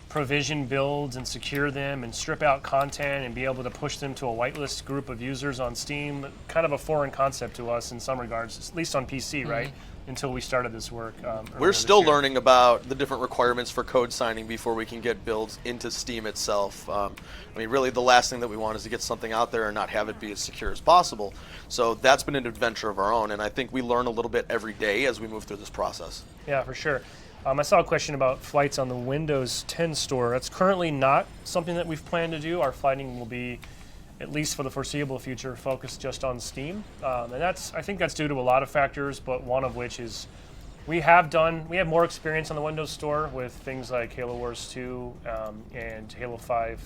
A: provision builds and secure them and strip out content and be able to push them to a whitelist group of users on Steam, kind of a foreign concept to us in some regards, at least on PC, right? Until we started this work.
C: We're still learning about the different requirements for code signing before we can get builds into Steam itself. I mean, really, the last thing that we want is to get something out there and not have it be as secure as possible. So that's been an adventure of our own, and I think we learn a little bit every day as we move through this process.
A: Yeah, for sure. I saw a question about flights on the Windows 10 store. That's currently not something that we've planned to do. Our flighting will be, at least for the foreseeable future, focused just on Steam. And I think that's due to a lot of factors, but one of which is we have more experience on the Windows Store with things like Halo Wars 2 and Halo 5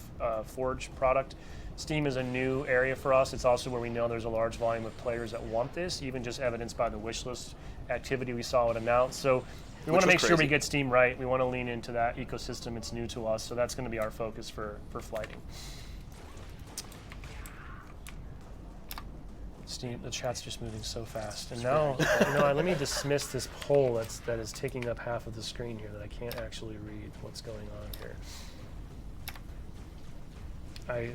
A: Forge product. Steam is a new area for us. It's also where we know there's a large volume of players that want this, even just evidenced by the wishlist activity we saw it announced. So we want to make sure we get Steam right. We want to lean into that ecosystem. It's new to us, so that's going to be our focus for flighting. Steam, the chat's just moving so fast. And now, let me dismiss this poll that is taking up half of the screen here that I can't actually read what's going on here.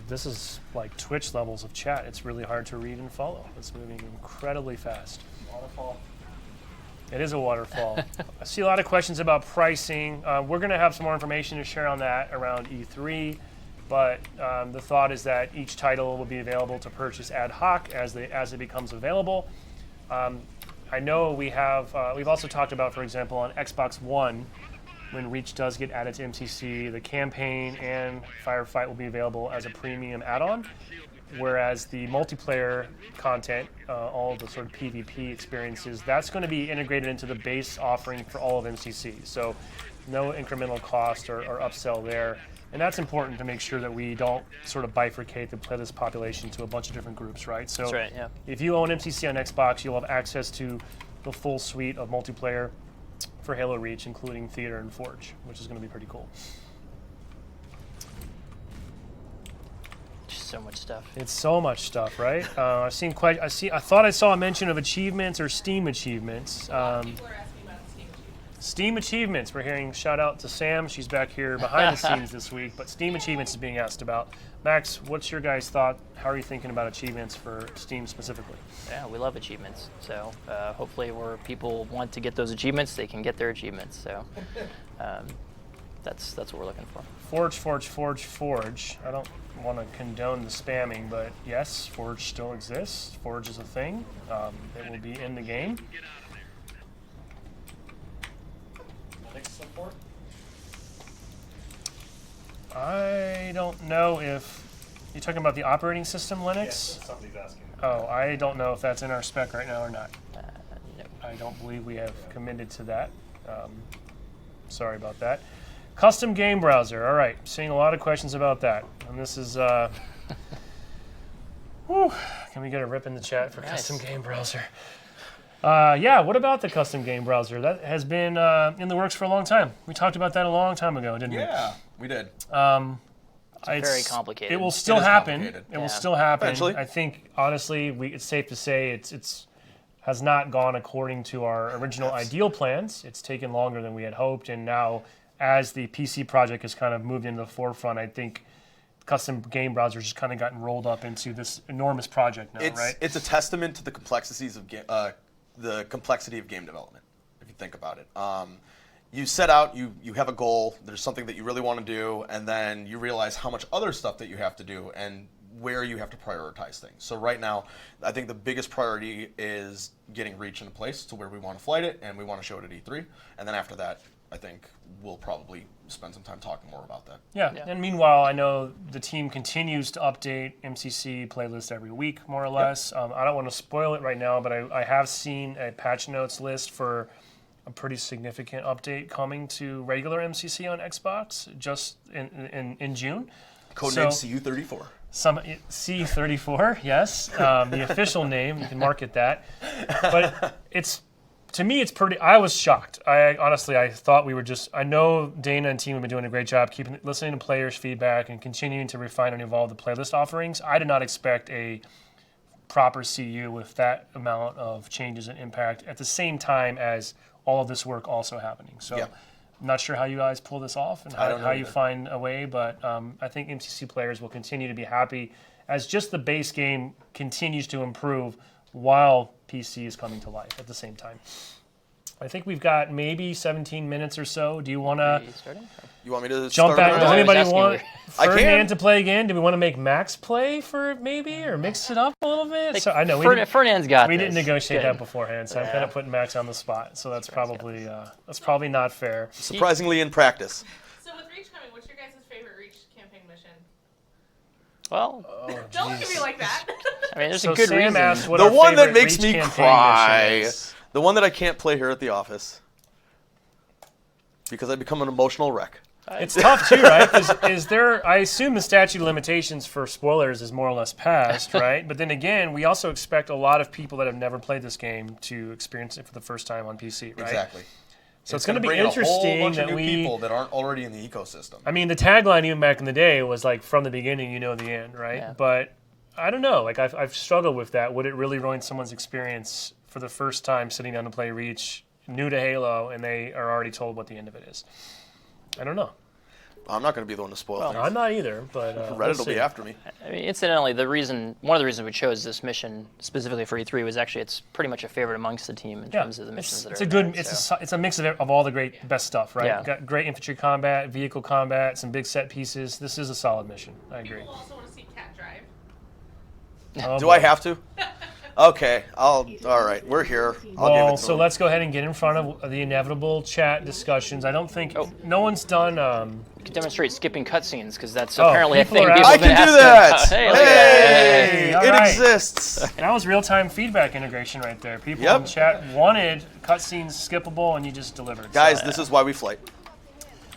A: This is like Twitch levels of chat. It's really hard to read and follow. It's moving incredibly fast.
D: Waterfall.
A: It is a waterfall. I see a lot of questions about pricing. We're going to have some more information to share on that around E3, but the thought is that each title will be available to purchase ad hoc as it becomes available. I know we've also talked about, for example, on Xbox One, when Reach does get added to MCC, the campaign and Firefight will be available as a premium add-on, whereas the multiplayer content, all the sort of PvP experiences, that's going to be integrated into the base offering for all of MCC. So no incremental cost or upsell there. And that's important to make sure that we don't sort of bifurcate the playlist population to a bunch of different groups, right? So
B: That's right, yeah.
A: if you own MCC on Xbox, you'll have access to the full suite of multiplayer for Halo Reach, including Theater and Forge, which is going to be pretty cool.
B: Just so much stuff.
A: It's so much stuff, right? I thought I saw a mention of achievements or Steam achievements.
D: People are asking about the Steam achievements.
A: Steam achievements. We're hearing shout out to Sam. She's back here behind the scenes this week, but Steam achievements is being asked about. Max, what's your guys' thought? How are you thinking about achievements for Steam specifically?
B: Yeah, we love achievements. So hopefully where people want to get those achievements, they can get their achievements. So that's what we're looking for.
A: Forge. I don't want to condone the spamming, but yes, Forge still exists. Forge is a thing. It will be in the game.
D: Linux support.
A: I don't know if you're talking about the operating system Linux.
D: Yes, somebody's asking.
A: Oh, I don't know if that's in our spec right now or not.
B: No.
A: I don't believe we have committed to that. Sorry about that. Custom game browser. All right, seeing a lot of questions about that, and this is. Whew, can we get a rip in the chat for custom game browser? Yeah, what about the custom game browser? That has been in the works for a long time. We talked about that a long time ago, didn't we?
C: Yeah, we did.
B: It's very complicated.
A: It will still
C: It is
A: happen.
C: complicated.
A: It will still happen.
C: Eventually.
A: I think honestly, it's safe to say it's has not gone according to our original ideal plans. It's taken longer than we had hoped, and now as the PC project has kind of moved into the forefront, I think custom game browsers just kind of gotten rolled up into this enormous project now, right?
C: It's a testament to the complexities of the complexity of game development. If you think about it, you set out, you have a goal. There's something that you really want to do, and then you realize how much other stuff that you have to do and where you have to prioritize things. So right now, I think the biggest priority is getting Reach into place to where we want to flight it and we want to show it at E3. And then after that, I think we'll probably spend some time talking more about that.
A: Yeah. And meanwhile, I know the team continues to update MCC playlist every week, more or less. I don't want to spoil it right now, but I have seen a patch notes list for a pretty significant update coming to regular MCC on Xbox just in June.
C: Codename
A: So-
C: CU34.
A: Some C34, yes, the official name. You can market that. But to me, it's pretty. I was shocked. I thought we were just. I know Dana and team have been doing a great job listening to players' feedback and continuing to refine and evolve the playlist offerings. I did not expect a proper CU with that amount of changes and impact at the same time as all of this work also happening. So.
C: Yeah.
A: I'm not sure how you guys pull this off and
C: I don't know
A: how you
C: either.
A: find a way, but I think MCC players will continue to be happy as just the base game continues to improve while PC is coming to life at the same time. I think we've got maybe 17 minutes or so. Do you want to
B: Are you starting?
C: You want me to
A: jump
C: start
A: back?
C: over?
A: Does
B: I was
A: anybody
B: asking
A: want
C: I can.
A: Ferdinand to play again? Do we want to make Max play for maybe or mix it up a little bit? So I know
B: Fernand's got
A: we
B: this.
A: didn't negotiate
B: Good.
A: that beforehand, so I'm kind of putting Max on the spot. So that's probably not fair.
C: Surprisingly in practice.
D: So with Reach coming, what's your guys' favorite Reach campaign mission?
B: Well,
D: Don't look at me like that.
B: I mean, there's
A: So
B: a good
A: Sam
B: reason.
A: asked what
C: The
A: our
C: one that
A: favorite
C: makes
A: Reach
C: me
A: campaign
C: cry.
A: mission is.
C: The one that I can't play here at the office. Because I become an emotional wreck.
A: It's tough too, right? Is there? I assume the statute of limitations for spoilers is more or less passed, right? But then again, we also expect a lot of people that have never played this game to experience it for the first time on PC, right?
C: Exactly.
A: So it's going to be
C: bring in a whole
A: interesting
C: bunch of
A: that
C: new people that aren't already in the ecosystem.
A: I mean, the tagline even back in the day was like, "From the beginning, you know the end," right?
B: Yeah.
A: But I don't know. Like I've struggled with that. Would it really ruin someone's experience for the first time sitting down to play Reach, new to Halo, and they are already told what the end of it is? I don't know.
C: I'm not going to be the one to spoil things.
A: I'm not either, but
C: Reddit
A: we'll
C: will
A: see.
C: be after me.
B: I mean, incidentally, one of the reasons we chose this mission specifically for E3 was actually it's pretty much a favorite amongst the team in
A: Yeah,
B: terms of the missions
A: it's
B: that
A: a
B: are
A: good.
B: there,
A: It's a mix of all the great best stuff, right?
B: Yeah.
A: Got great infantry combat, vehicle combat, some big set pieces. This is a solid mission. I agree.
D: People also want to see Cat drive.
A: Oh,
C: Do
A: boy.
C: I have to? Okay, all right, we're here. I'll give
A: Well,
C: it to
A: so
C: him.
A: let's go ahead and get in front of the inevitable chat discussions. I don't think no one's done.
B: You can demonstrate skipping cutscenes because that's
A: Oh,
B: apparently a
A: people
B: thing
A: are
B: people
C: I
B: have been
C: can do
B: asking
C: that!
B: about. Hey, look at that.
A: Hey, all
C: it
A: right.
C: exists.
A: That was real-time feedback integration right there. People
C: Yep.
A: in the chat wanted cutscenes skippable, and you just delivered.
C: Guys,
A: So,
C: this is why we flight.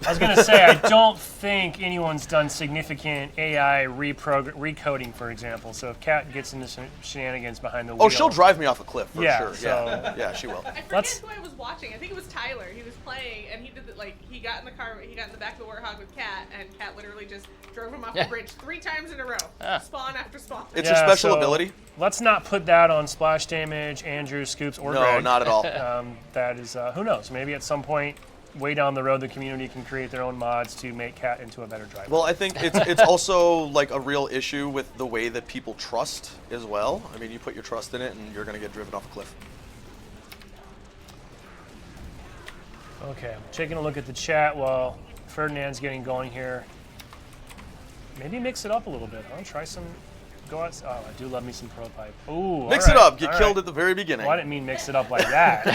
A: I was gonna say I don't think anyone's done significant AI recoding, for example. So if Kat gets into some shenanigans behind the wheel,
C: Oh, she'll drive me off a cliff for
A: Yeah,
C: sure.
A: so-
C: Yeah, she will.
D: I forget
A: Let's-
D: who I was watching. I think it was Tyler. He was playing, and he did he got in the car, he got in the back of the Warthog with Cat, and Cat literally just drove him off the bridge 3 times in a row, spawn after spawn.
C: It's
A: Yeah,
C: a special
A: so
C: ability.
A: Let's not put that on Splash Damage, Andrew, Scoops, or
C: No,
A: Greg.
C: not at all.
A: That is, who knows? Maybe at some point, way down the road, the community can create their own mods to make Cat into a better driver.
C: Well, I think it's also like a real issue with the way that people trust as well. I mean, you put your trust in it, and you're going to get driven off a cliff.
A: Okay, I'm taking a look at the chat while Ferdinand's getting going here. Maybe mix it up a little bit. I'll try some. Go out. Oh, I do love me some Pro Pipe. Ooh,
C: Mix
A: all
C: it
A: right,
C: up. Get
A: all
C: killed
A: right.
C: at the very beginning.
A: Well, I didn't mean mix it up like that.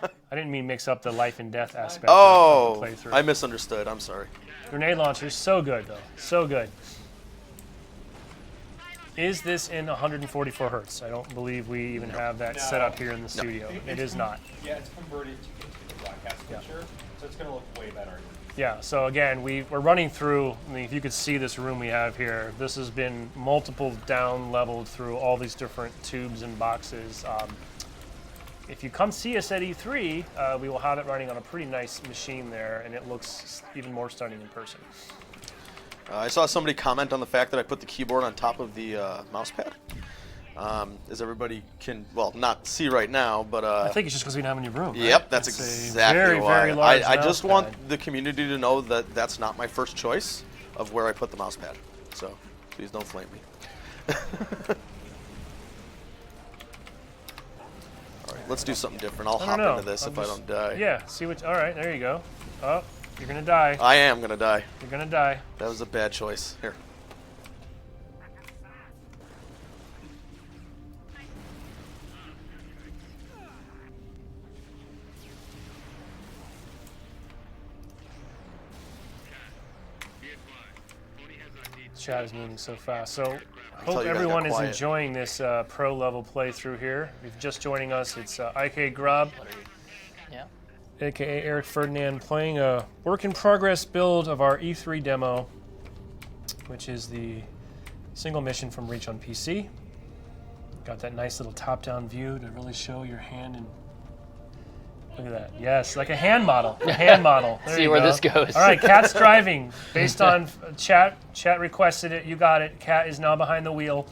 A: Like, I didn't mean mix up the life and death aspect
C: Oh,
A: of the playthrough.
C: I misunderstood. I'm sorry.
A: Grenade launchers, so good though, so good. Is this in 144 hertz? I don't believe we even have that set up here in the studio. It is not.
E: Yeah, it's converted to the broadcast switcher, so it's going to look way better.
A: Yeah, so again, we're running through, I mean, if you could see this room we have here, this has been multiple down leveled through all these different tubes and boxes. If you come see us at E3, we will have it running on a pretty nice machine there, and it looks even more stunning in person.
C: I saw somebody comment on the fact that I put the keyboard on top of the mouse pad. As everybody can, well, not see right now, but
A: I think it's just because we don't have any room. Right?
C: yep, that's
A: It's a
C: exactly
A: very,
C: why.
A: very large
C: I
A: mouse
C: just
A: pad.
C: want the community to know that that's not my first choice of where I put the mouse pad. So please don't flame me. All right, let's do something different. I'll
A: I
C: hop
A: don't know.
C: into this
A: I'm
C: if I
A: just-
C: don't die.
A: Yeah, see what, all right, there you go. Oh, you're gonna die.
C: I am gonna die.
A: You're gonna die.
C: That was a bad choice. Here.
A: Chat is moving so fast. So
C: Until
A: hope
C: you guys got
A: everyone is
C: quiet.
A: enjoying this pro level playthrough here. If you're just joining us, it's IK Grub,
B: Yeah.
A: aka Eric Ferdinand, playing a work in progress build of our E3 demo, which is the single mission from Reach on PC. Got that nice little top down view to really show your hand and look at that. Yes, like a hand model. A hand model. There
B: See
A: you
B: where
A: go.
B: this goes.
A: All right, Cat's driving. Based on chat requested it. You got it. Cat is now behind the wheel.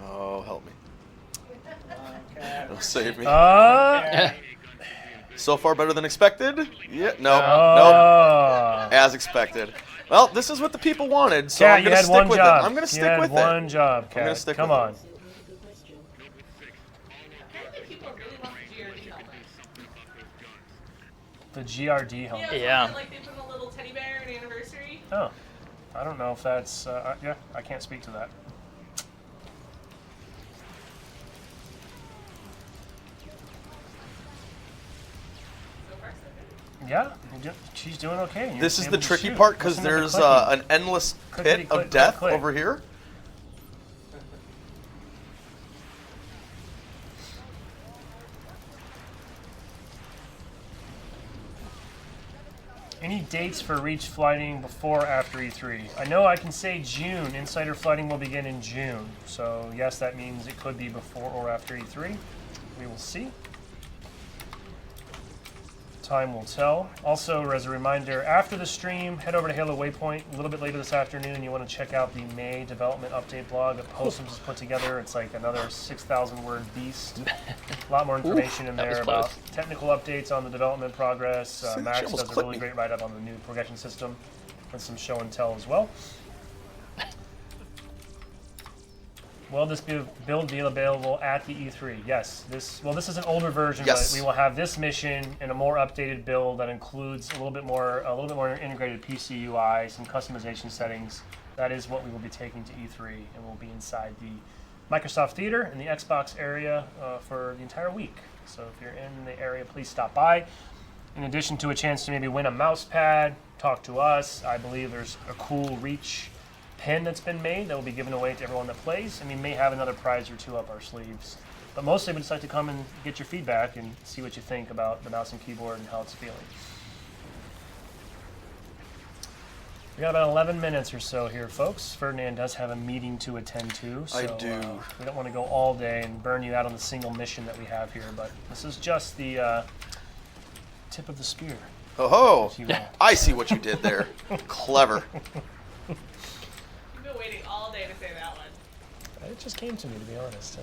C: Oh, help me. It'll save me. So far better than expected? Yeah. No. No.
A: Oh.
C: As expected. Well, this is what the people wanted, so
A: Cat,
C: I'm
A: you
C: going to
A: had
C: stick
A: one
C: with
A: job.
C: it. I'm going to
A: You
C: stick
A: had
C: with
A: one
C: it.
A: job, Cat.
C: gonna stick
A: Come
C: with it.
A: on.
D: Apparently people really want the GRD helmet.
A: The GRD helmet.
B: Yeah.
D: Like they put in a little teddy bear an anniversary.
A: Oh, I don't know if that's. Yeah, I can't speak to that.
D: So far, so good.
A: Yeah, she's doing okay. You're
C: This is
A: able
C: the
A: to
C: tricky
A: shoot.
C: part because
A: Listen to the
C: there's
A: clicking.
C: an endless
A: Clickety
C: pit
A: click,
C: of death
A: click, click.
C: over here.
A: Any dates for Reach flighting before or after E3? I know I can say June. Insider flighting will begin in June. So yes, that means it could be before or after E3. We will see. Time will tell. Also, as a reminder, after the stream, head over to Halo Waypoint a little bit later this afternoon. You want to check out the May development update blog that Postums has put together. It's like another 6,000 word beast. A lot more information in
B: that was
A: there
B: close.
A: about technical updates on the development progress.
C: She
A: Max
C: almost
A: does a
C: clipped
A: really
C: me.
A: great write up on the new progression system and some show and tell as well. Will this build be available at the E3? Yes. This is an older version,
C: Yes.
A: but we will have this mission in a more updated build that includes a little bit more integrated PC UI, some customization settings. That is what we will be taking to E3, and we'll be inside the Microsoft Theater in the Xbox area for the entire week. So if you're in the area, please stop by. In addition to a chance to maybe win a mouse pad, talk to us. I believe there's a cool Reach pin that's been made that will be given away to everyone that plays, and we may have another prize or two up our sleeves. But mostly we just like to come and get your feedback and see what you think about the mouse and keyboard and how it's feeling. We got about 11 minutes or so here, folks. Ferdinand does have a meeting to attend to, so
C: I do.
A: We don't want to go all day and burn you out on the single mission that we have here, but this is just the tip of the spear,
C: Oh ho!
A: if you will.
C: I see what you did there. Clever.
D: You've been waiting all day to say that one.
A: It just came to me, to be honest.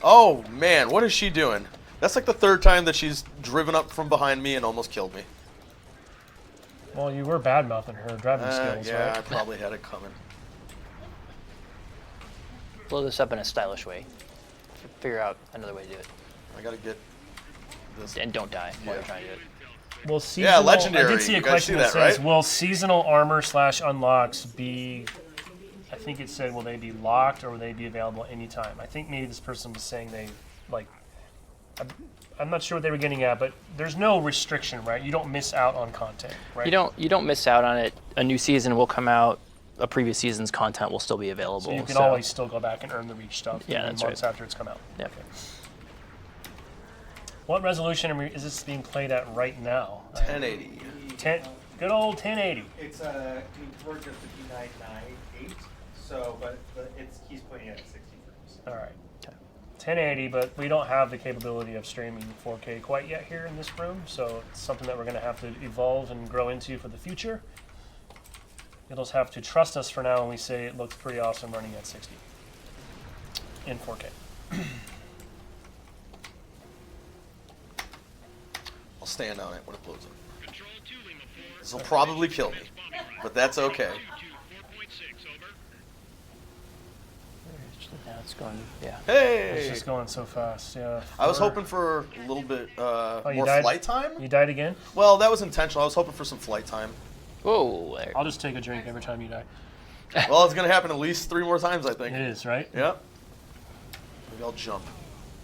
C: Oh man, what is she doing? That's like the third time that she's driven up from behind me and almost killed me.
A: Well, you were bad-mouthing her driving skills,
C: Yeah, I
A: right?
C: probably had it coming.
B: Blow this up in a stylish way. Figure out another way to do it.
C: I gotta get this.
B: And don't die while you're
C: Yeah.
B: trying to do it.
A: Will seasonal,
C: legendary.
A: I did see a
C: You guys
A: question
C: see
A: that
C: that,
A: says,
C: right?
A: will seasonal armor / unlocks be, I think it said, will they be locked or will they be available anytime? I think maybe this person was saying they, like, I'm not sure what they were getting at, but there's no restriction, right? You don't miss out on content, right?
B: You don't miss out on it. A new season will come out a previous season's content will still be available.
A: So you can always still go back and earn the Reach stuff.
B: Yeah,
A: even
B: that's
A: months
B: right.
A: after it's come out.
B: Yep.
A: Okay. What resolution is this being played at right now?
C: 1080.
A: Good old 1080.
E: It's converted to 5998. So, but he's playing it at 60 frames.
A: All right.
B: Okay.
A: 1080, but we don't have the capability of streaming 4K quite yet here in this room, so it's something that we're going to have to evolve and grow into for the future. You'll just have to trust us for now when we say it looks pretty awesome running at 60 in 4K.
C: I'll stand on it when it blows up. This will probably kill me, but that's okay.
B: Yeah, it's going. Yeah.
A: It's
C: Hey!
A: just going so fast, yeah.
C: I was hoping for a little bit
A: you
C: more
A: died?
C: flight time.
A: You died again?
C: Well, that was intentional. I was hoping for some flight time.
B: Whoa. There.
A: I'll just take a drink every time you die.
C: Well, it's going to happen at least 3 more times, I think.
A: It is, right?
C: Yep. Maybe I'll jump.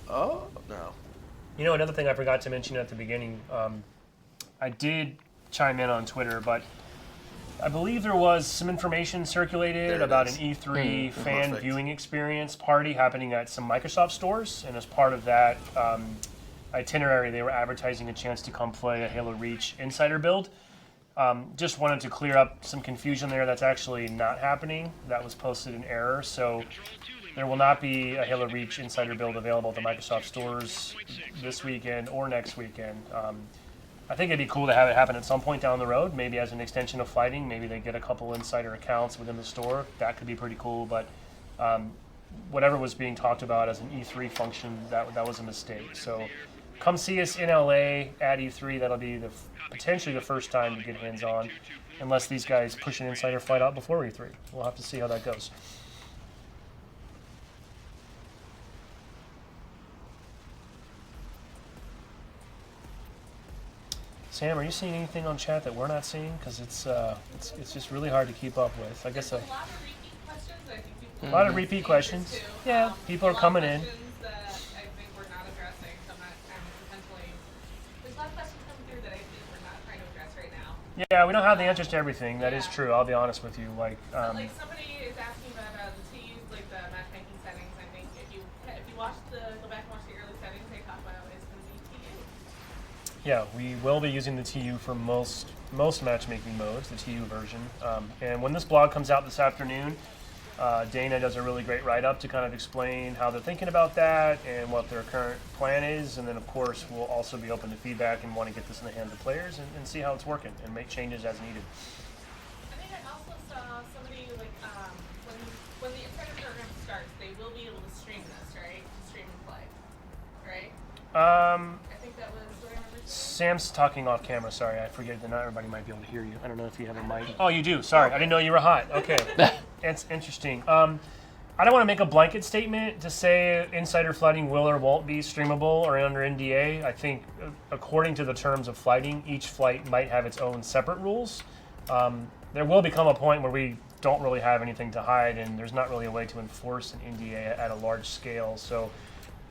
C: Oh, no.
A: You know, another thing I forgot to mention at the beginning, I did chime in on Twitter, but I believe there was some information
C: There
A: circulated
C: it
A: about
C: is.
A: an E3 fan
C: Perfect.
A: viewing experience party happening at some Microsoft stores, and as part of that itinerary, they were advertising a chance to come play a Halo Reach Insider build. Just wanted to clear up some confusion there. That's actually not happening. That was posted in error, so there will not be a Halo Reach Insider build available at the Microsoft stores this weekend or next weekend. I think it'd be cool to have it happen at some point down the road, maybe as an extension of fighting. Maybe they get a couple insider accounts within the store. That could be pretty cool, but whatever was being talked about as an E3 function, that was a mistake. So come see us in LA at E3. That'll be potentially the first time to get hands-on, unless these guys push an insider fight out before E3. We'll have to see how that goes. Sam, are you seeing anything on chat that we're not seeing? Because it's just really hard to keep up with. I guess
D: There's a lot of repeat questions. I think people
A: a lot of repeat questions.
D: too.
A: Yeah, people are
D: A lot of
A: coming in.
D: questions that I think we're not addressing. So I'm potentially. There's a lot of questions coming through that I think we're not trying to address right now.
A: Yeah, we don't have the answers to everything. That is true. I'll be honest with you. Like,
D: Like somebody is asking about the TUs, like the matchmaking settings. I think if you watch go back and watch the early settings, they talk about it's going to be TU.
A: yeah, we will be using the TU for most matchmaking modes, the TU version. And when this blog comes out this afternoon, Dana does a really great write-up to kind of explain how they're thinking about that and what their current plan is. And then, of course, we'll also be open to feedback and want to get this in the hands of players and see how it's working and make changes as needed.
D: I think I also saw somebody like when the insider program starts, they will be able to stream this, right? Stream and play, right? I think that was. Do I remember seeing?
A: Sam's talking off camera. Sorry, I forget that not everybody might be able to hear you. I don't know if you have a mic. Oh, you do. Sorry, I didn't know you were hot. Okay, it's interesting. I don't want to make a blanket statement to say insider flighting will or won't be streamable or under NDA. I think according to the terms of flighting, each flight might have its own separate rules. There will become a point where we don't really have anything to hide, and there's not really a way to enforce an NDA at a large scale. So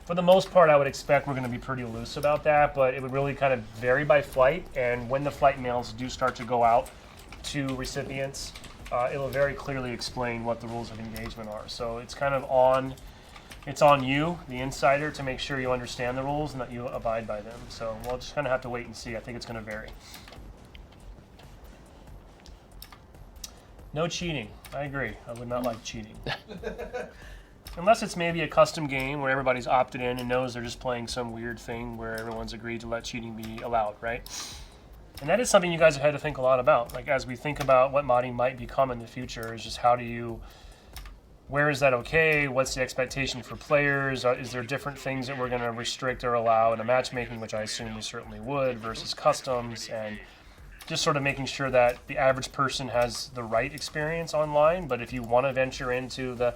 A: for the most part, I would expect we're going to be pretty loose about that, but it would really kind of vary by flight. And when the flight mails do start to go out to recipients, it'll very clearly explain what the rules of engagement are. So it's kind of on you, the insider, to make sure you understand the rules and that you abide by them. So we'll just kind of have to wait and see. I think it's going to vary. No cheating. I agree. I would not like cheating. Unless it's maybe a custom game where everybody's opted in and knows they're just playing some weird thing where everyone's agreed to let cheating be allowed, right? And that is something you guys have had to think a lot about. Like, as we think about what modding might become in the future, is just where is that okay? What's the expectation for players? Is there different things that we're going to restrict or allow in a matchmaking, which I assume we certainly would, versus customs, and just sort of making sure that the average person has the right experience online. But if you want to venture into the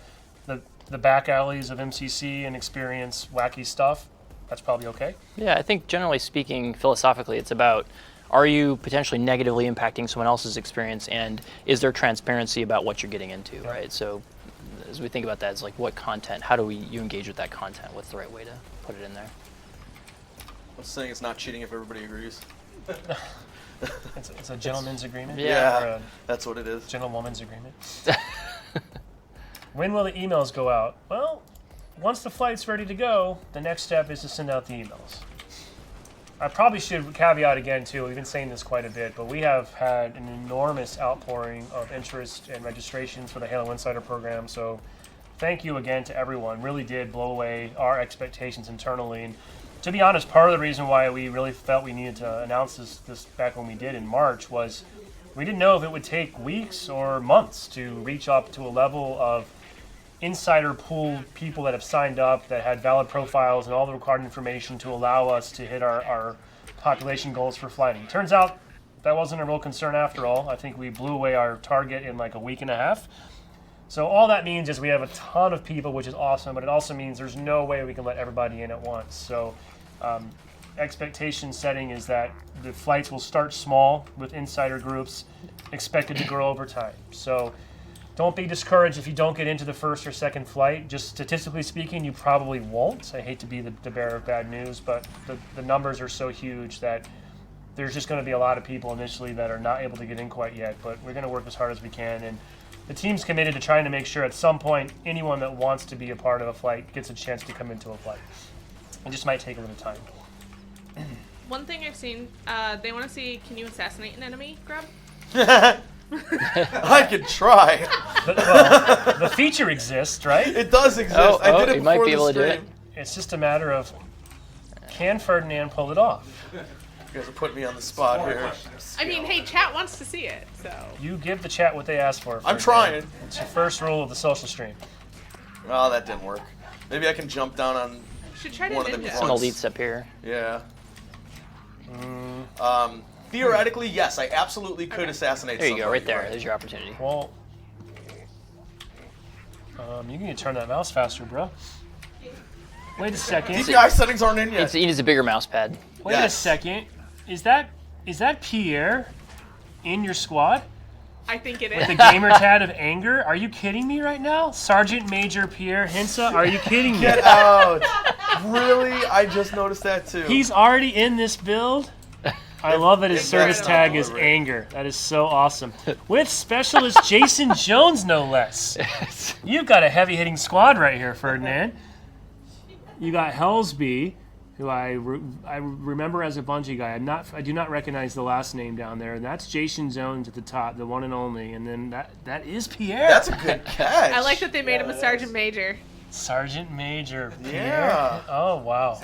A: back alleys of MCC and experience wacky stuff, that's probably okay.
B: Yeah, I think generally speaking, philosophically, it's about, are you potentially negatively impacting someone else's experience, and is there transparency about what you're getting into, right? So as we think about that, it's like, what content, how do you engage with that content? What's the right way to put it in there?
C: I'm saying it's not cheating if everybody agrees.
A: It's a gentleman's agreement.
B: Yeah.
A: Or a
C: That's what it is.
A: gentlewoman's agreement. When will the emails go out? Well, once the flight's ready to go, the next step is to send out the emails. I probably should caveat again, too, we've been saying this quite a bit, but we have had an enormous outpouring of interest and registrations for the Halo Insider program, so thank you again to everyone. Really did blow away our expectations internally. And to be honest, part of the reason why we really felt we needed to announce this back when we did in March was we didn't know if it would take weeks or months to reach up to a level of insider pool people that have signed up, that had valid profiles and all the required information to allow us to hit our population goals for flighting. Turns out that wasn't a real concern after all. I think we blew away our target in like a week and a half. So all that means is we have a ton of people, which is awesome, but it also means there's no way we can let everybody in at once. So expectation setting is that the flights will start small with insider groups, expected to grow over time. So don't be discouraged if you don't get into the first or second flight. Just statistically speaking, you probably won't. I hate to be the bearer of bad news, but the numbers are so huge that there's just going to be a lot of people initially that are not able to get in quite yet, but we're going to work as hard as we can. And the team's committed to trying to make sure at some point anyone that wants to be a part of a flight gets a chance to come into a flight. It just might take a little time.
D: One thing I've seen, they want to see, can you assassinate an enemy, Grub?
C: I could try.
A: The feature exists, right?
C: It does exist.
B: Oh,
C: I did it
B: you might
C: before
B: be
C: the
B: able to do
C: stream.
B: it.
A: It's just a matter of, can Ferdinand pull it off?
C: You guys are putting me on the spot here.
D: I mean, hey, chat wants to see it, so.
A: You give the chat what they asked for.
C: I'm
A: Ferdinand.
C: trying.
A: It's your first rule of the social stream.
C: Oh, that didn't work. Maybe I can jump down on.
D: Should try to
C: One of them
D: ninja.
C: fronts.
B: Some elites up here.
C: Yeah. Theoretically, yes, I absolutely could assassinate
B: There you
C: somebody.
B: go, right there.
C: Right.
B: There's your opportunity.
A: Well, you need to turn that mouse faster, bro. Wait a second.
C: DPI settings aren't in yet.
B: He needs a bigger mouse pad.
A: Wait a
C: Yes.
A: second. Is that Pierre in your squad?
D: I think it
A: The
D: is.
A: gamer tag of anger? Are you kidding me right now? Sergeant Major Pierre Hinsa? Are you kidding me?
C: Get out. Really? I just noticed that too.
A: He's already in this build? I love that his service
C: That's
A: tag
C: not
A: is
C: deliberate.
A: anger. That is so awesome. With specialist Jason Jones, no less. You've got a heavy-hitting squad right here, Ferdinand. You got Hellsby, who I remember as a Bungie guy. I do not recognize the last name down there. And that's Jason Jones at the top, the one and only. And then that is Pierre.
C: That's a good catch.
D: I like that they made him a sergeant major.
A: Sergeant Major Pierre.
C: Yeah.
A: Oh wow.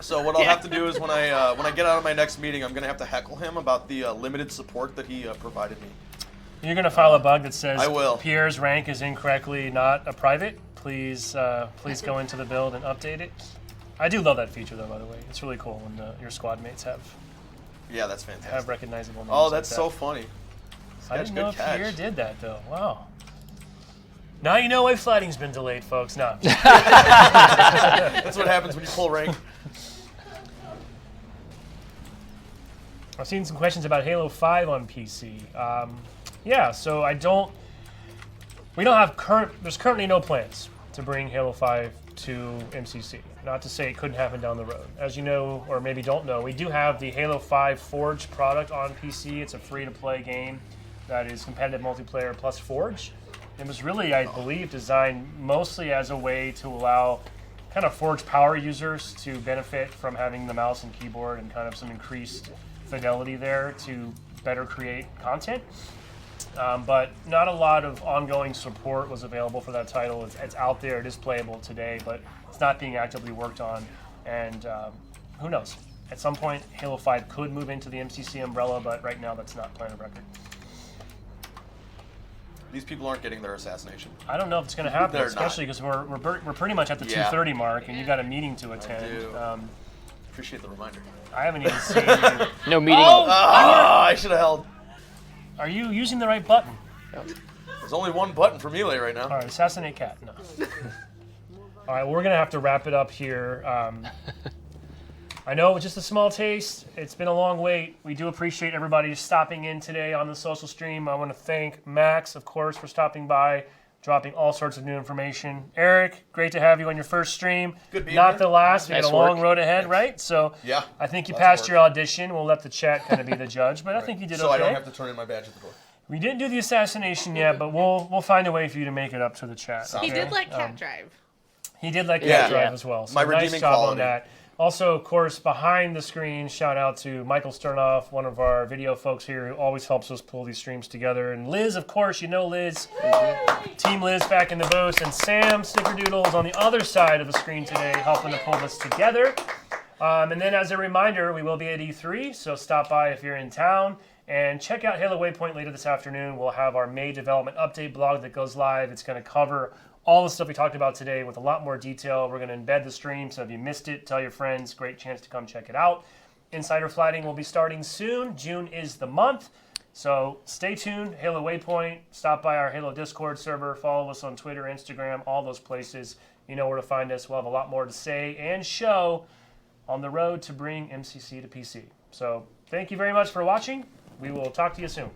C: So what I'll have to do is when I get out of my next meeting, I'm gonna have to heckle him about the limited support that he provided me.
A: You're gonna file a bug that says
C: I will.
A: Pierre's rank is incorrectly not a private. Please go into the build and update it. I do love that feature though, by the way. It's really cool when your squad mates have
C: Yeah, that's fantastic.
A: recognizable names.
C: Oh,
A: like
C: that's
A: that.
C: so funny.
A: I
C: That's
A: didn't
C: good
A: know if
C: catch.
A: Pierre did that though. Wow. Now you know why flighting's been delayed, folks. No.
C: That's what happens when you pull rank.
A: I've seen some questions about Halo 5 on PC. Yeah, so there's currently no plans to bring Halo 5 to MCC. Not to say it couldn't happen down the road. As you know, or maybe don't know, we do have the Halo 5 Forge product on PC. It's a free-to-play game that is competitive multiplayer plus Forge. It was really, I believe, designed mostly as a way to allow kind of Forge power users to benefit from having the mouse and keyboard and kind of some increased fidelity there to better create content. But not a lot of ongoing support was available for that title. It's out there, it is playable today, but it's not being actively worked on. And who knows? At some point, Halo 5 could move into the MCC umbrella, but right now that's not plan of record.
C: These people aren't getting their assassination.
A: I don't know if it's going to happen,
C: They're
A: especially because we're pretty much at the
C: Yeah.
A: 2:30 mark, and you got a meeting to attend.
C: do. Appreciate the reminder.
A: I haven't even seen you.
B: No meeting.
C: I should have held.
A: Are you using the right button?
C: There's only one button for melee right now.
A: All right, assassinate cat. No. All right, we're gonna have to wrap it up here. I know it's just a small taste. It's been a long wait. We do appreciate everybody stopping in today on the social stream. I want to thank Max, of course, for stopping by. dropping all sorts of new information. Eric, great to have you on your first stream.
C: Good being
A: Not
C: here.
A: the last. We
B: Nice
A: got a long
B: work.
A: road ahead, right? So
C: Yeah,
A: I think you
C: lots of
A: passed
C: work.
A: your audition. We'll let the chat kind of be the judge, but I think you did
C: So
A: okay.
C: I don't have to turn in my badge at the door.
A: We didn't do the assassination yet, but we'll find a way for you to make it up to the chat.
C: Sounds
D: He
A: okay?
D: did let Cat drive.
A: He did like
C: Yeah.
A: that drive
B: Yeah.
A: as well. So
C: My
A: nice
C: redeeming
A: job on
C: quality.
A: that. Also, of course, behind the screen, shout out to Michael Sternoff, one of our video folks here who always helps us pull these streams together. And Liz, of course, you know Liz. Team Liz back in the booth. And Sam Snickerdoodles on the other side of the screen today helping to pull this together. And then as a reminder, we will be at E3, so stop by if you're in town. And check out Halo Waypoint later this afternoon. We'll have our May development update blog that goes live. It's going to cover all the stuff we talked about today with a lot more detail. We're going to embed the stream, so if you missed it, tell your friends. Great chance to come check it out. Insider flighting will be starting soon. June is the month. So stay tuned. Halo Waypoint. Stop by our Halo Discord server. Follow us on Twitter, Instagram, all those places. You know where to find us. We'll have a lot more to say and show on the road to bring MCC to PC. So thank you very much for watching. We will talk to you soon.